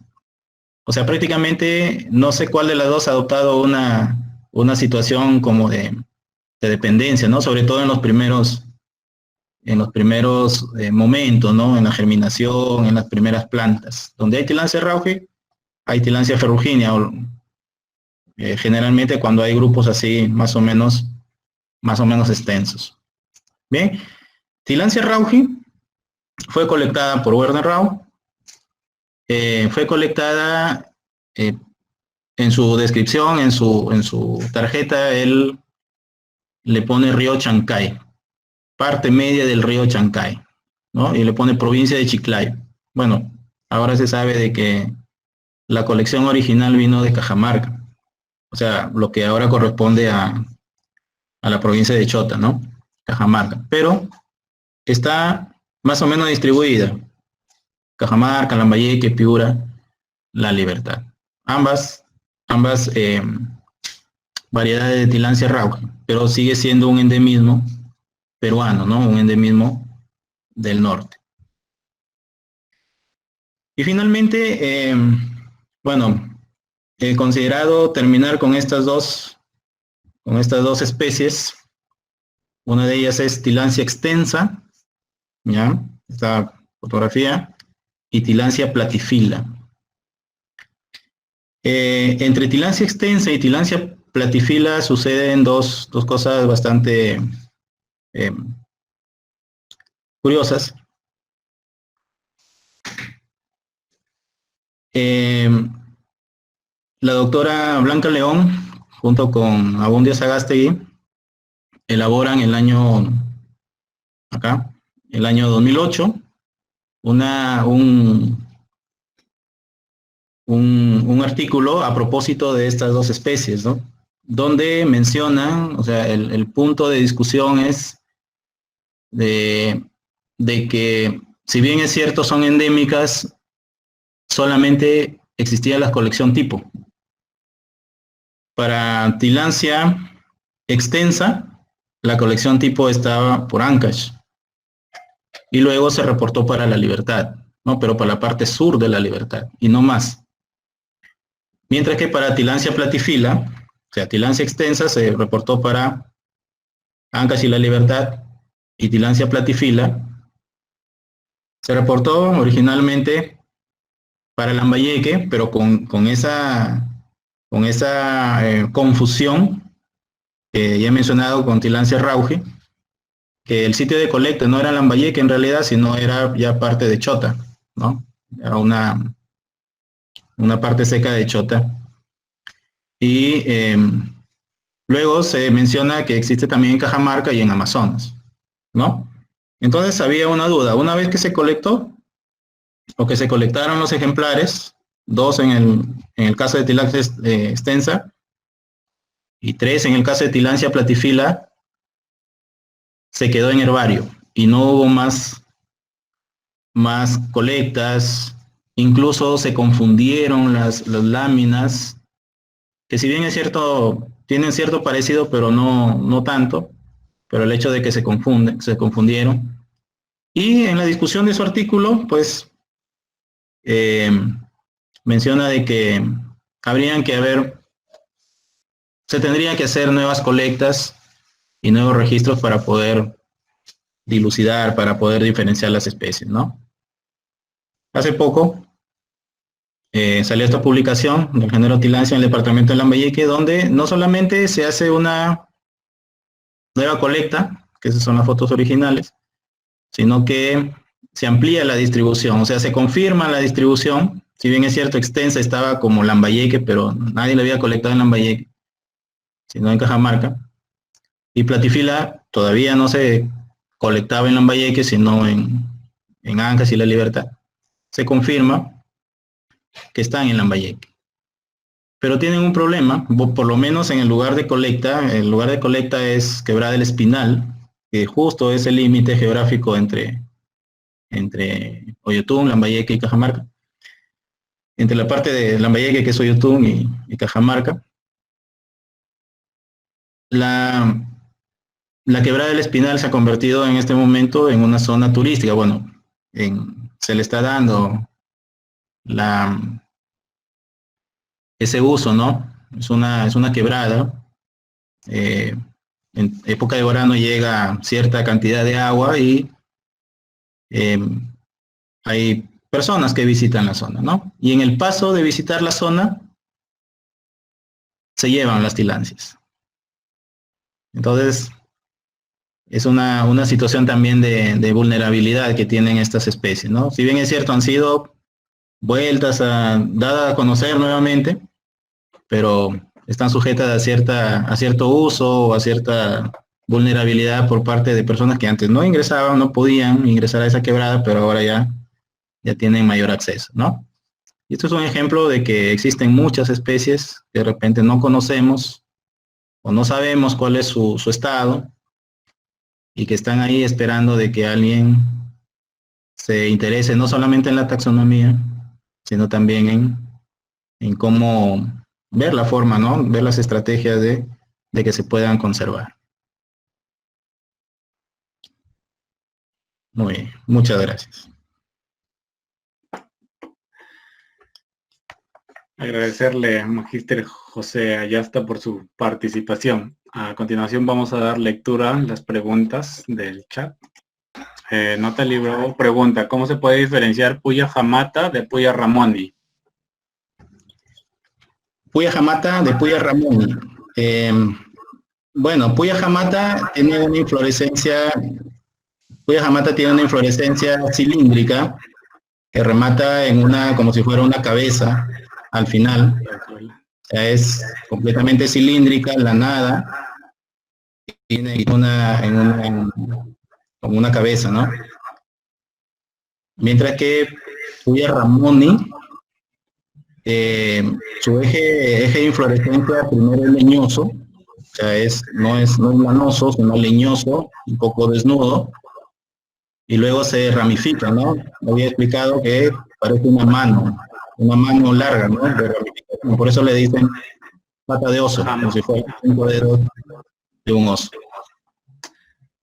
Speaker 1: O sea, prácticamente no sé cuál de las dos ha adoptado una situación como de dependencia, ¿no? Sobre todo en los primeros momentos, ¿no? En la germinación, en las primeras plantas. Donde hay Tillandsia rauchi, hay Tillandsia ferruginea. Generalmente cuando hay grupos así más o menos extensos. Bien, Tillandsia rauchi fue colectada por Werner Rau. Fue colectada en su descripción, en su tarjeta, él le pone río Chancay, parte media del río Chancay, ¿no? Y le pone provincia de Chiclayo. Bueno, ahora se sabe de que la colección original vino de Cajamarca, o sea, lo que ahora corresponde a la provincia de Chota, ¿no? Cajamarca, pero está más o menos distribuida. Cajamarca, Lambayeque, Piura, La Libertad. Ambas variedades de Tillandsia rauchi, pero sigue siendo un endemismo peruano, ¿no? Un endemismo del norte. Y finalmente, bueno, he considerado terminar con estas dos especies. Una de ellas es Tillandsia extensa, ¿ya? Esta fotografía, y Tillandsia platifila. Entre Tillandsia extensa y Tillandsia platifila suceden dos cosas bastante curiosas. La doctora Blanca León, junto con Abundia Sagástegui, elaboran el año 2008, un artículo a propósito de estas dos especies, ¿no? Donde mencionan, o sea, el punto de discusión es de que, si bien es cierto, son endémicas, solamente existía la colección tipo. Para Tillandsia extensa, la colección tipo estaba por Ancash. Y luego se reportó para La Libertad, ¿no? Pero para la parte sur de La Libertad, y no más. Mientras que para Tillandsia platifila, o sea, Tillandsia extensa, se reportó para Ancash y La Libertad, y Tillandsia platifila se reportó originalmente para Lambayeque, pero con esa confusión que ya he mencionado con Tillandsia rauchi, que el sitio de colecta no era Lambayeque en realidad, sino era ya parte de Chota, ¿no? Era una parte seca de Chota. Y luego se menciona que existe también en Cajamarca y en Amazonas, ¿no? Entonces había una duda. Una vez que se colectó, o que se colectaron los ejemplares, dos en el caso de Tillandsia extensa, y tres en el caso de Tillandsia platifila, se quedó en herbario y no hubo más colectas. Incluso se confundieron las láminas, que si bien es cierto, tienen cierto parecido, pero no tanto, pero el hecho de que se confundieron. Y en la discusión de su artículo, pues, menciona de que se tendría que hacer nuevas colectas y nuevos registros para poder dilucidar, para poder diferenciar las especies, ¿no? Hace poco salió esta publicación del género Tillandsia en el departamento de Lambayeque, donde no solamente se hace una nueva colecta, que esas son las fotos originales, sino que se amplía la distribución, o sea, se confirma la distribución, si bien es cierto, extensa estaba como Lambayeque, pero nadie la había colectado en Lambayeque, sino en Cajamarca, y Platifila todavía no se colectaba en Lambayeque, sino en Ancash y La Libertad. Se confirma que están en Lambayeque. Pero tienen un problema, por lo menos en el lugar de colecta es Quebrada del Espinal, que justo es el límite geográfico entre Oyotún, Lambayeque y Cajamarca. Entre la parte de Lambayeque, que es Oyotún, y Cajamarca. La Quebrada del Espinal se ha convertido en este momento en una zona turística. Bueno, se le está dando ese uso, ¿no? Es una quebrada. En época de verano llega cierta cantidad de agua y hay personas que visitan la zona, ¿no? Y en el paso de visitar la zona se llevan las tilancias. Entonces, es una situación también de vulnerabilidad que tienen estas especies, ¿no? Si bien es cierto, han sido dadas a conocer nuevamente, pero están sujetas a cierto uso o a cierta vulnerabilidad por parte de personas que antes no ingresaban, no podían ingresar a esa quebrada, pero ahora ya tienen mayor acceso, ¿no? Y esto es un ejemplo de que existen muchas especies que de repente no conocemos o no sabemos cuál es su estado y que están ahí esperando de que alguien se interese no solamente en la taxonomía, sino también en cómo ver la forma, ¿no? Ver las estrategias de que se puedan conservar. Muy bien, muchas gracias.
Speaker 2: Agradecerle, Magíster José Ayasta, por su participación. A continuación vamos a dar lectura a las preguntas del chat. Nota libro pregunta, ¿cómo se puede diferenciar Puya Jamata de Puya Ramoni?
Speaker 1: Puya Jamata de Puya Ramoni. Bueno, Puya Jamata tiene una inflorescencia cilíndrica que remata como si fuera una cabeza al final. O sea, es completamente cilíndrica, lanada, tiene como una cabeza, ¿no? Mientras que Puya Ramoni, su eje de inflorescencia primero es leñoso, o sea, no es lanoso, sino leñoso, un poco desnudo, y luego se ramifica, ¿no? Había explicado que parece una mano larga, ¿no? De ramificación. Por eso le dicen pata de oso, como si fuera 5 dedos de un oso.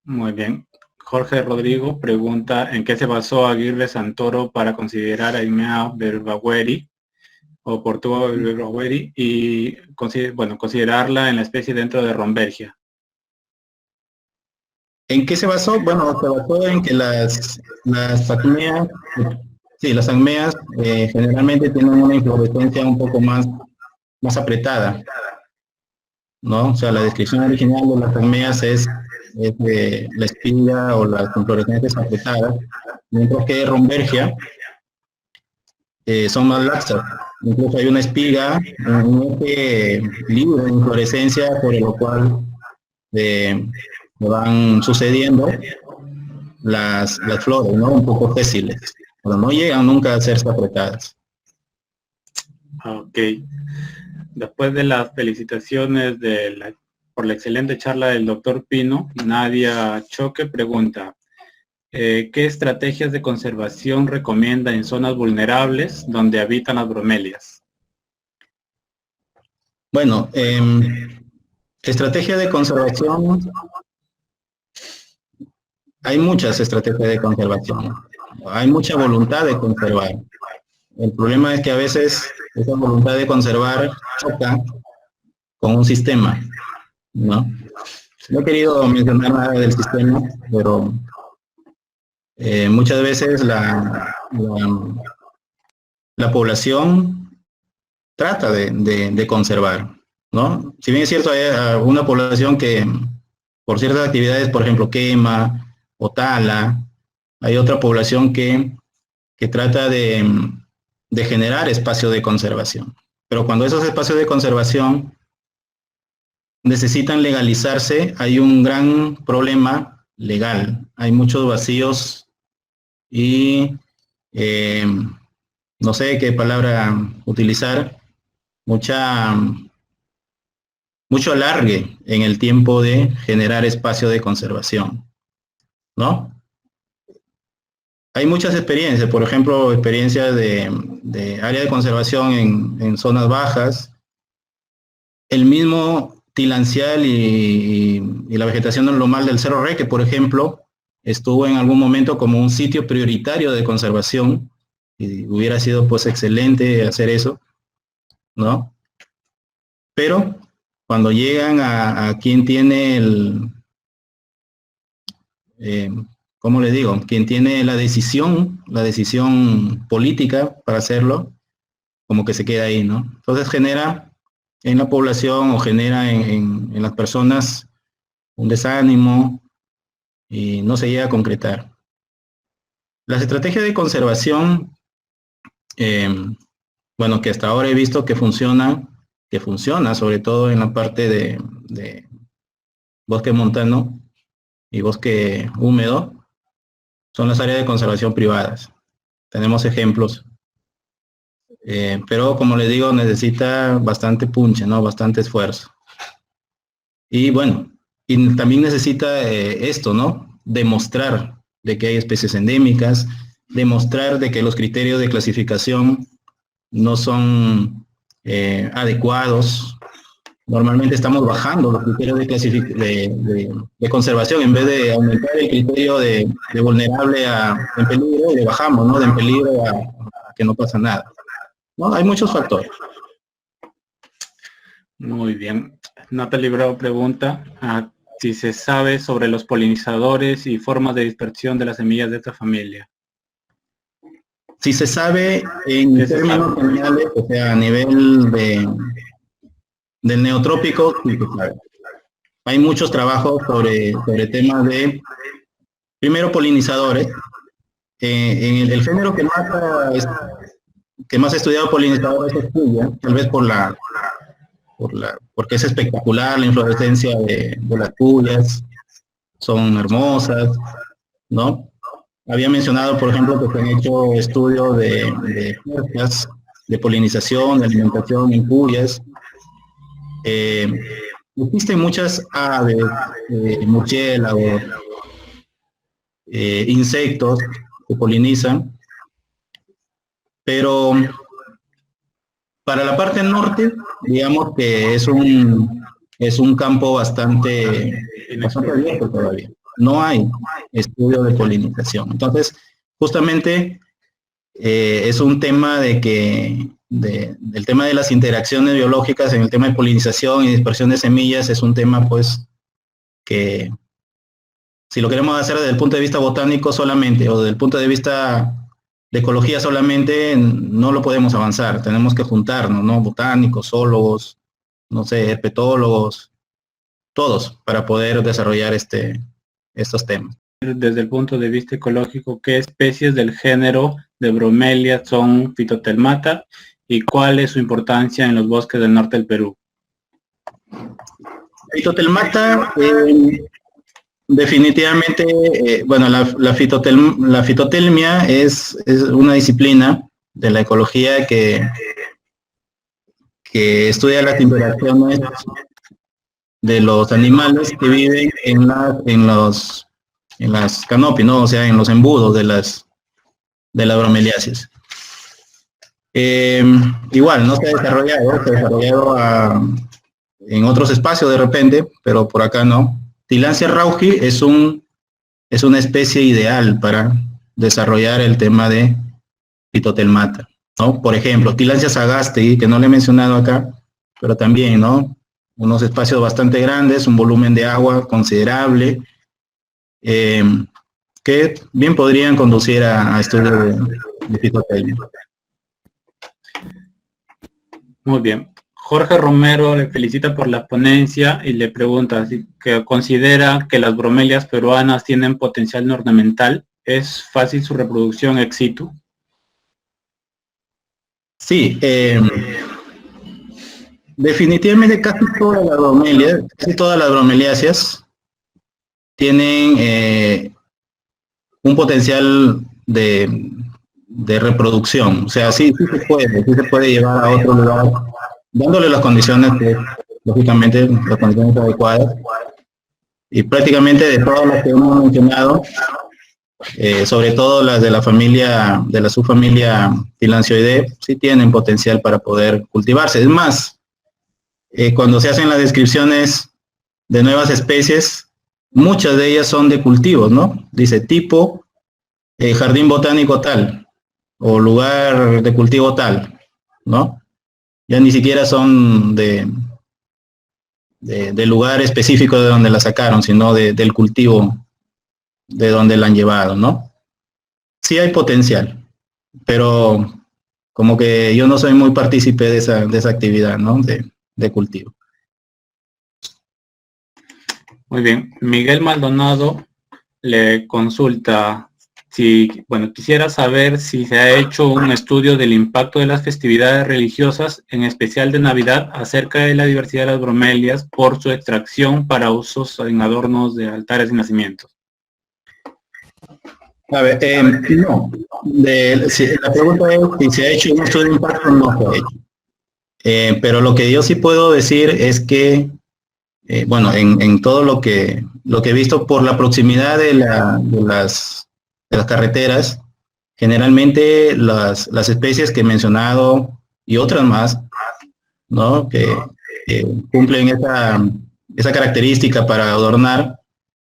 Speaker 2: Muy bien. Jorge Rodrigo pregunta, ¿en qué se basó Aguirre Santoro para considerar a Aimea berbaueri o Portuga berbaueri y considerarla en la especie dentro de Rombergia?
Speaker 1: ¿En qué se basó? Bueno, se basó en que las acmeas, las acmeas generalmente tienen una inflorescencia un poco más apretada, ¿no? O sea, la descripción original de las acmeas es de la espiga o las inflorescencias apretadas, mientras que Rombergia son más laxas. Incluso hay una espiga, un eje libre de inflorescencia, por lo cual van sucediendo las flores, ¿no? Un poco fósiles, pero no llegan nunca a ser apretadas.
Speaker 2: Ok. Después de las felicitaciones por la excelente charla del doctor Pino, Nadia Choque pregunta, ¿qué estrategias de conservación recomienda en zonas vulnerables donde habitan las bromelias?
Speaker 1: Bueno, estrategia de conservación, hay muchas estrategias de conservación, hay mucha voluntad de conservar. El problema es que a veces esa voluntad de conservar choca con un sistema, ¿no? No he querido mencionar nada del sistema, pero muchas veces la población trata de conservar, ¿no? Si bien es cierto, hay una población que por ciertas actividades, por ejemplo, quema o tala, hay otra población que trata de generar espacio de conservación. Pero cuando esos espacios de conservación necesitan legalizarse, hay un gran problema legal. Hay muchos vacíos y no sé qué palabra utilizar, mucho alargue en el tiempo de generar espacio de conservación, ¿no? Hay muchas experiencias, por ejemplo, experiencias de área de conservación en zonas bajas. El mismo tilancial y la vegetación normal del Cerro Reque, por ejemplo, estuvo en algún momento como un sitio prioritario de conservación y hubiera sido pues excelente hacer eso, ¿no? Pero cuando llegan a quien tiene ¿cómo le digo? Quien tiene la decisión política para hacerlo, como que se queda ahí, ¿no? Entonces genera en la población o genera en las personas un desánimo y no se llega a concretar. Las estrategias de conservación, bueno, que hasta ahora he visto que funciona sobre todo en la parte de bosque montano y bosque húmedo, son las áreas de conservación privadas. Tenemos ejemplos, pero como les digo, necesita bastante punche, ¿no? Bastante esfuerzo. Y bueno, y también necesita esto, ¿no? Demostrar de que hay especies endémicas, demostrar de que los criterios de clasificación no son adecuados. Normalmente estamos bajando los criterios de conservación en vez de aumentar el criterio de vulnerable en peligro, le bajamos, ¿no? De en peligro a que no pasa nada. ¿No? Hay muchos factores.
Speaker 2: Muy bien. Natalie Bravo pregunta si se sabe sobre los polinizadores y formas de dispersión de las semillas de esta familia.
Speaker 1: Si se sabe en términos generales, o sea, a nivel del neotrópico, sí se sabe. Hay muchos trabajos sobre temas de, primero, polinizadores. En el género que más ha estudiado polinizadores es puya, tal vez porque es espectacular la inflorescencia de las puyas, son hermosas, ¿no? Había mencionado, por ejemplo, que se han hecho estudios de cercas, de polinización, de alimentación en puyas. Existen muchas aves, murciélagos, insectos que polinizan, pero para la parte norte, digamos que es un campo bastante abierto todavía. No hay estudio de polinización. Entonces, justamente es un tema del tema de las interacciones biológicas en el tema de polinización y dispersión de semillas es un tema pues que si lo queremos hacer desde el punto de vista botánico solamente o desde el punto de vista de ecología solamente, no lo podemos avanzar. Tenemos que juntarnos, ¿no? Botánicos, zoólogos, no sé, herpetólogos, todos para poder desarrollar estos temas.
Speaker 2: Desde el punto de vista ecológico, ¿qué especies del género de bromelia son Phytotelmata y cuál es su importancia en los bosques del norte del Perú?
Speaker 1: Phytotelmata, definitivamente, bueno, la fitotelmia es una disciplina de la ecología que estudia las interacciones de los animales que viven en las canopias, ¿no? O sea, en los embudos de las bromeliáceas. Igual, no se ha desarrollado en otros espacios de repente, pero por acá no. Tillandsia rauchi es una especie ideal para desarrollar el tema de Phytotelmata, ¿no? Por ejemplo, Tillandsia sagastei, que no le he mencionado acá, pero también, ¿no? Unos espacios bastante grandes, un volumen de agua considerable, que bien podrían conducir a estudios de Phytotelmia.
Speaker 2: Muy bien. Jorge Romero le felicita por la ponencia y le pregunta si que considera que las bromelias peruanas tienen potencial ornamental. ¿Es fácil su reproducción ex situ?
Speaker 1: Sí, definitivamente casi todas las bromeliáceas tienen un potencial de reproducción. O sea, sí se puede llevar a otro lugar, dándole las condiciones lógicamente, las condiciones adecuadas. Y prácticamente de todas las que hemos mencionado, sobre todo las de la subfamilia Tillandsioideae, sí tienen potencial para poder cultivarse. Es más, cuando se hacen las descripciones de nuevas especies, muchas de ellas son de cultivos, ¿no? Dice tipo jardín botánico tal, o lugar de cultivo tal, ¿no? Ya ni siquiera son de lugar específico de donde la sacaron, sino del cultivo de donde la han llevado, ¿no? Sí hay potencial, pero como que yo no soy muy partícipe de esa actividad, ¿no? De cultivo.
Speaker 2: Muy bien. Miguel Maldonado le consulta si, bueno, quisiera saber si se ha hecho un estudio del impacto de las festividades religiosas, en especial de Navidad, acerca de la diversidad de las bromelias por su extracción para usos en adornos de altares y nacimientos.
Speaker 1: A ver, no. La pregunta es si se ha hecho un estudio de impacto, no se ha hecho. Pero lo que yo sí puedo decir es que, bueno, en todo lo que he visto por la proximidad de las carreteras, generalmente las especies que he mencionado y otras más, ¿no? Que cumplen esa característica para adornar,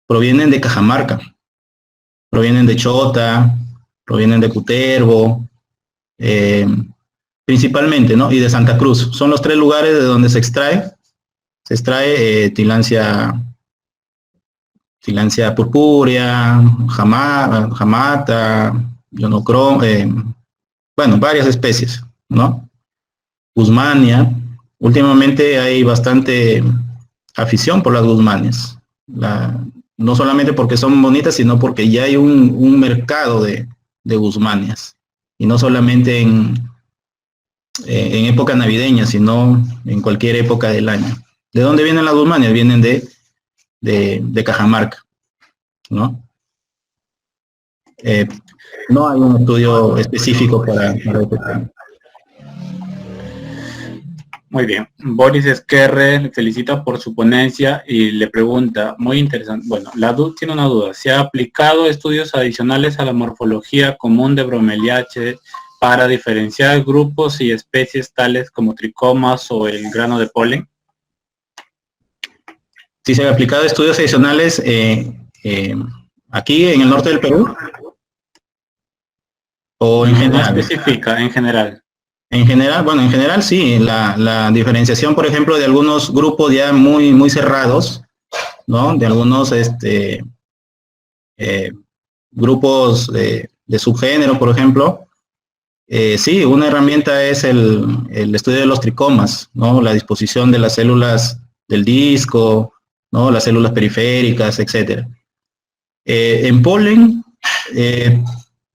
Speaker 1: provienen de Cajamarca, provienen de Chota, provienen de Cutervo, principalmente, ¿no? Y de Santa Cruz. Son los tres lugares de donde se extrae Tillandsia purpúrea, jamata, bueno, varias especies, ¿no? Guzmania. Últimamente hay bastante afición por las guzmanias. No solamente porque son bonitas, sino porque ya hay un mercado de guzmanias. Y no solamente en época navideña, sino en cualquier época del año. ¿De dónde vienen las guzmanias? Vienen de Cajamarca, ¿no? No hay un estudio específico para este tema.
Speaker 2: Muy bien. Boris Esquerre le felicita por su ponencia y le pregunta, muy interesante, bueno, tiene una duda, ¿se ha aplicado estudios adicionales a la morfología común de bromeliaceae para diferenciar grupos y especies tales como tricomas o el grano de polen?
Speaker 1: Sí, se han aplicado estudios adicionales aquí en el norte del Perú. ¿O en general?
Speaker 2: No especifica, en general.
Speaker 1: En general, bueno, en general sí, la diferenciación, por ejemplo, de algunos grupos ya muy, muy cerrados, ¿no? De algunos grupos de subgénero, por ejemplo. Sí, una herramienta es el estudio de los tricomas, ¿no? La disposición de las células del disco, ¿no? Las células periféricas, etcétera. En polen,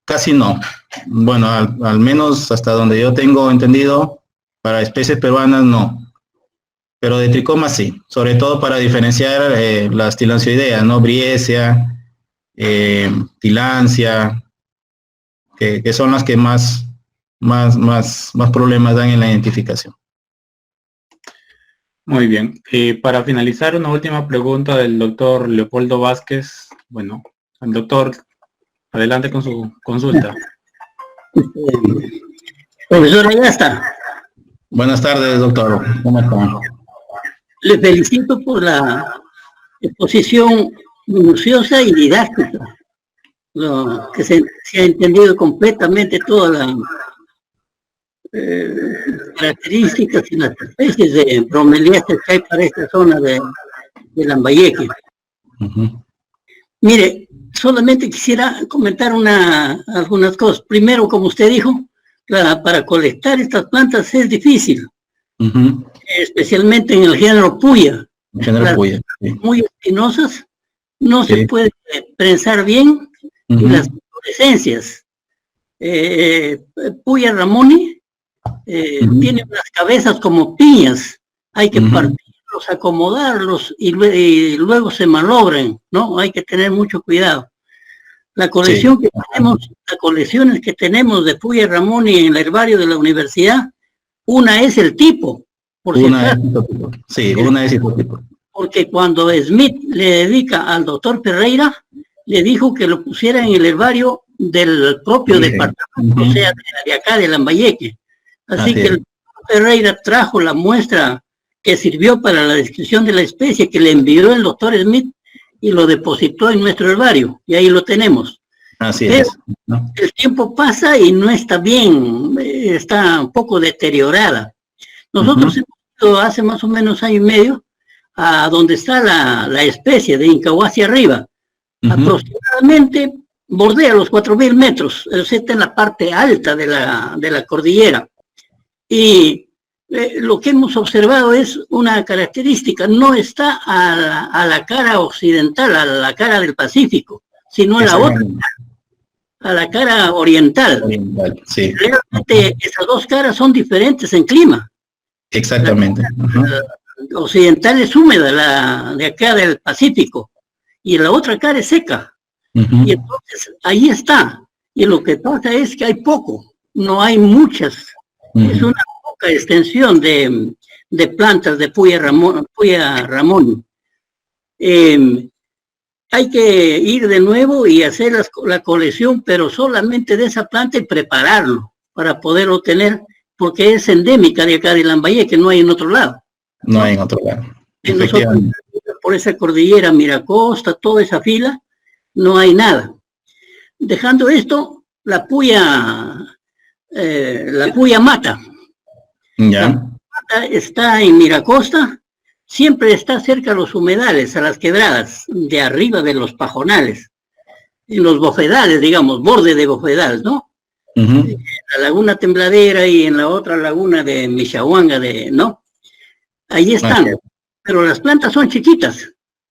Speaker 1: casi no. Bueno, al menos hasta donde yo tengo entendido, para especies peruanas no. Pero de tricomas sí, sobre todo para diferenciar las Tillandsioideae, ¿no? Briesea, Tillandsia, que son las que más problemas dan en la identificación.
Speaker 2: Muy bien. Y para finalizar, una última pregunta del doctor Leopoldo Vázquez. Bueno, el doctor, adelante con su consulta.
Speaker 3: Profesora, ya está.
Speaker 1: Buenas tardes, doctor. ¿Cómo está?
Speaker 3: Le felicito por la exposición minuciosa y didáctica. Que se ha entendido completamente todas las características y las especies de bromeliáceae que hay para esta zona de Lambayeque. Mire, solamente quisiera comentar algunas cosas. Primero, como usted dijo, para colectar estas plantas es difícil. especialmente en el género puya.
Speaker 1: Género puya, sí.
Speaker 3: Muy espinosas, no se puede prensar bien, y las inflorescencias. Puya ramoni tiene unas cabezas como piñas, hay que partirlos, acomodarlos y luego se malogran, ¿no? Hay que tener mucho cuidado. La colección que tenemos, las colecciones que tenemos de Puya ramoni en el herbario de la universidad, una es el tipo, por si acaso.
Speaker 1: Sí, una es el tipo.
Speaker 3: Porque cuando Smith le dedica al doctor Ferreira, le dijo que lo pusiera en el herbario del propio departamento, o sea, de acá de Lambayeque. Así que el doctor Ferreira trajo la muestra que sirvió para la descripción de la especie que le envió el doctor Smith y lo depositó en nuestro herbario, y ahí lo tenemos.
Speaker 1: Así
Speaker 3: pero
Speaker 1: es, ¿no?
Speaker 3: El tiempo pasa y no está bien, está un poco deteriorada. Nosotros hemos ido hace más o menos año y medio a donde está la especie de Incahuasi hacia arriba. Aproximadamente bordea los 4.000 metros, está en la parte alta de la cordillera. Y lo que hemos observado es una característica, no está a la cara occidental, a la cara del Pacífico, sino a la otra, a la cara oriental.
Speaker 1: Sí.
Speaker 3: Realmente esas dos caras son diferentes en clima.
Speaker 1: Exactamente.
Speaker 3: La occidental es húmeda, la de acá del Pacífico, y la otra cara es seca. Y entonces ahí está. Y lo que pasa es que hay poco, no hay muchas. Es una poca extensión de plantas de Puya ramoni. Hay que ir de nuevo y hacer la colección, pero solamente de esa planta y prepararlo para poder obtener, porque es endémica de acá de Lambayeque, que no hay en otro lado.
Speaker 1: No hay en otro lado.
Speaker 3: Nosotros, por esa cordillera, Miracosta, toda esa fila, no hay nada. Dejando esto, la puya mata.
Speaker 1: Ya.
Speaker 3: La mata está en Miracosta, siempre está cerca a los humedales, a las quebradas, de arriba de los pajonales, en los bofedales, digamos, borde de bofedal, ¿no? La laguna Tembladera y en la otra laguna de Michahuanga, ¿no? Ahí están, pero las plantas son chiquitas.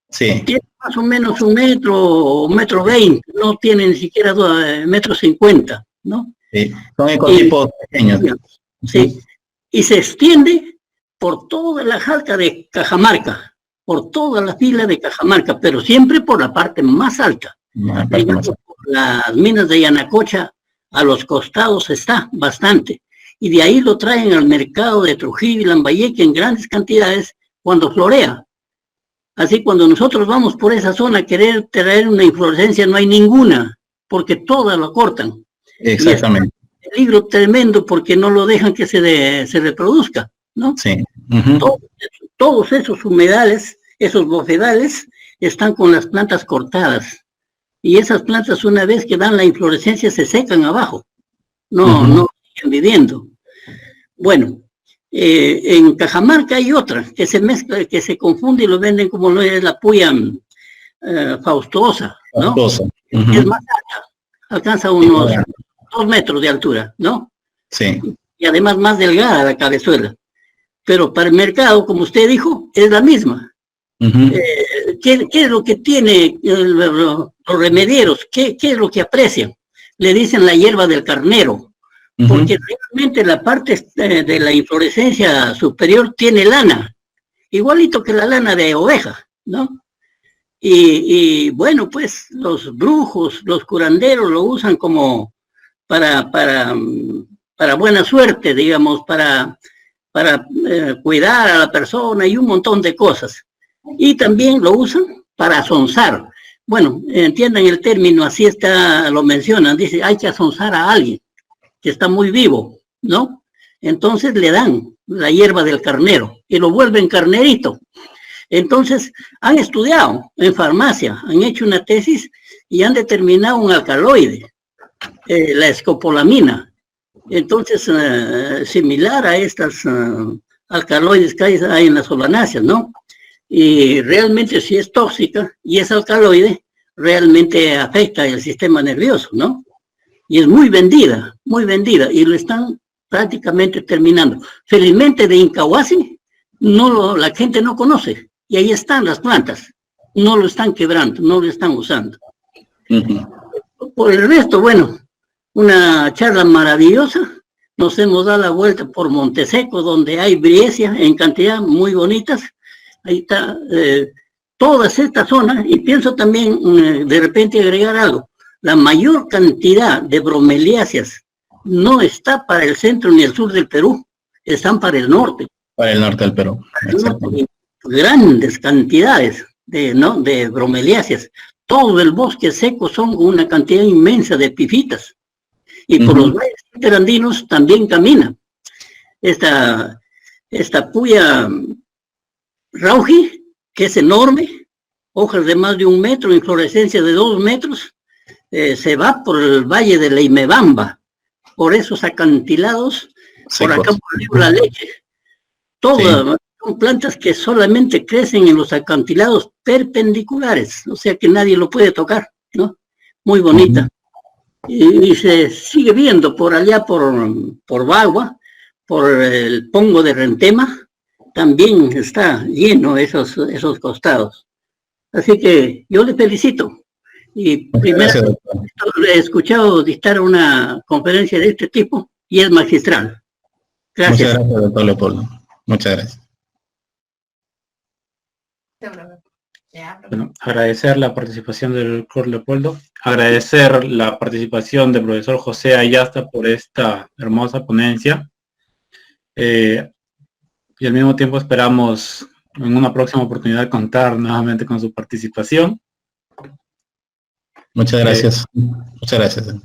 Speaker 1: Sí.
Speaker 3: Tienen más o menos 1 metro o 1,20 m, no tienen ni siquiera 1,50 m, ¿no?
Speaker 1: Sí, son ecotipos pequeños.
Speaker 3: Sí, y se extiende por toda la jalca de Cajamarca, por toda la fila de Cajamarca, pero siempre por la parte más alta. Por las minas de Yanacocha, a los costados está bastante. Y de ahí lo traen al mercado de Trujillo y Lambayeque en grandes cantidades cuando florea. Así cuando nosotros vamos por esa zona a querer traer una inflorescencia, no hay ninguna, porque todas lo cortan.
Speaker 1: Exactamente.
Speaker 3: Y es un peligro tremendo porque no lo dejan que se reproduzca, ¿no?
Speaker 1: Sí.
Speaker 3: Todos esos humedales, esos bofedales, están con las plantas cortadas. Y esas plantas, una vez que dan la inflorescencia, se secan abajo. No siguen viviendo. Bueno, en Cajamarca hay otra que se mezcla, que se confunde y lo venden como lo es la puya faustosa, ¿no? Es más alta, alcanza unos 2 metros de altura, ¿no?
Speaker 1: Sí.
Speaker 3: Y además más delgada la cabezuela. Pero para el mercado, como usted dijo, es la misma. ¿Qué es lo que tiene los remedieros? ¿Qué es lo que aprecian? Le dicen la hierba del carnero, porque realmente la parte de la inflorescencia superior tiene lana, igualito que la lana de oveja, ¿no? Y bueno, pues los brujos, los curanderos lo usan como para buena suerte, digamos, para cuidar a la persona y un montón de cosas. Y también lo usan para azonzar. Bueno, entiendan el término, así está, lo mencionan, dice, hay que azonzar a alguien que está muy vivo, ¿no? Entonces le dan la hierba del carnero y lo vuelven carnerito. Entonces han estudiado en farmacia, han hecho una tesis y han determinado un alcaloide, la escopolamina. Entonces, similar a estas alcaloides que hay en las solanáceas, ¿no? Y realmente si es tóxica y es alcaloide, realmente afecta el sistema nervioso, ¿no? Y es muy vendida, y lo están prácticamente terminando. Felizmente de Incahuasi la gente no conoce, y ahí están las plantas, no lo están quebrando, no lo están usando. Por el resto, bueno, una charla maravillosa. Nos hemos dado la vuelta por Monteseco, donde hay briesia en cantidad muy bonitas. Ahí está todas estas zonas, y pienso también de repente agregar algo. La mayor cantidad de bromeliáceas no está para el centro ni el sur del Perú, están para el norte.
Speaker 1: Para el norte del Perú.
Speaker 3: Grandes cantidades de bromeliáceas. Todo el bosque seco son una cantidad inmensa de epifitas. Y por los valles interandinos también camina. Esta puya rauji, que es enorme, hojas de más de 1 metro, inflorescencia de 2 metros, se va por el valle de Leimebamba, por esos acantilados, secos. Por acá por el río La Leche. Todas son plantas que solamente crecen en los acantilados perpendiculares, o sea que nadie lo puede tocar, ¿no? Muy bonita. Y se sigue viendo por allá, por Bagua, por el Pongo de Rentema, también está lleno esos costados. Así que yo le felicito. Y primero he escuchado dictar una conferencia de este tipo y es magistral. Gracias.
Speaker 1: Muchas gracias, doctor Leopoldo. Muchas gracias.
Speaker 2: Bueno, agradecer la participación del doctor Leopoldo, agradecer la participación del profesor José Ayasta por esta hermosa ponencia, y al mismo tiempo esperamos en una próxima oportunidad contar nuevamente con su participación.
Speaker 1: Muchas gracias. Muchas gracias.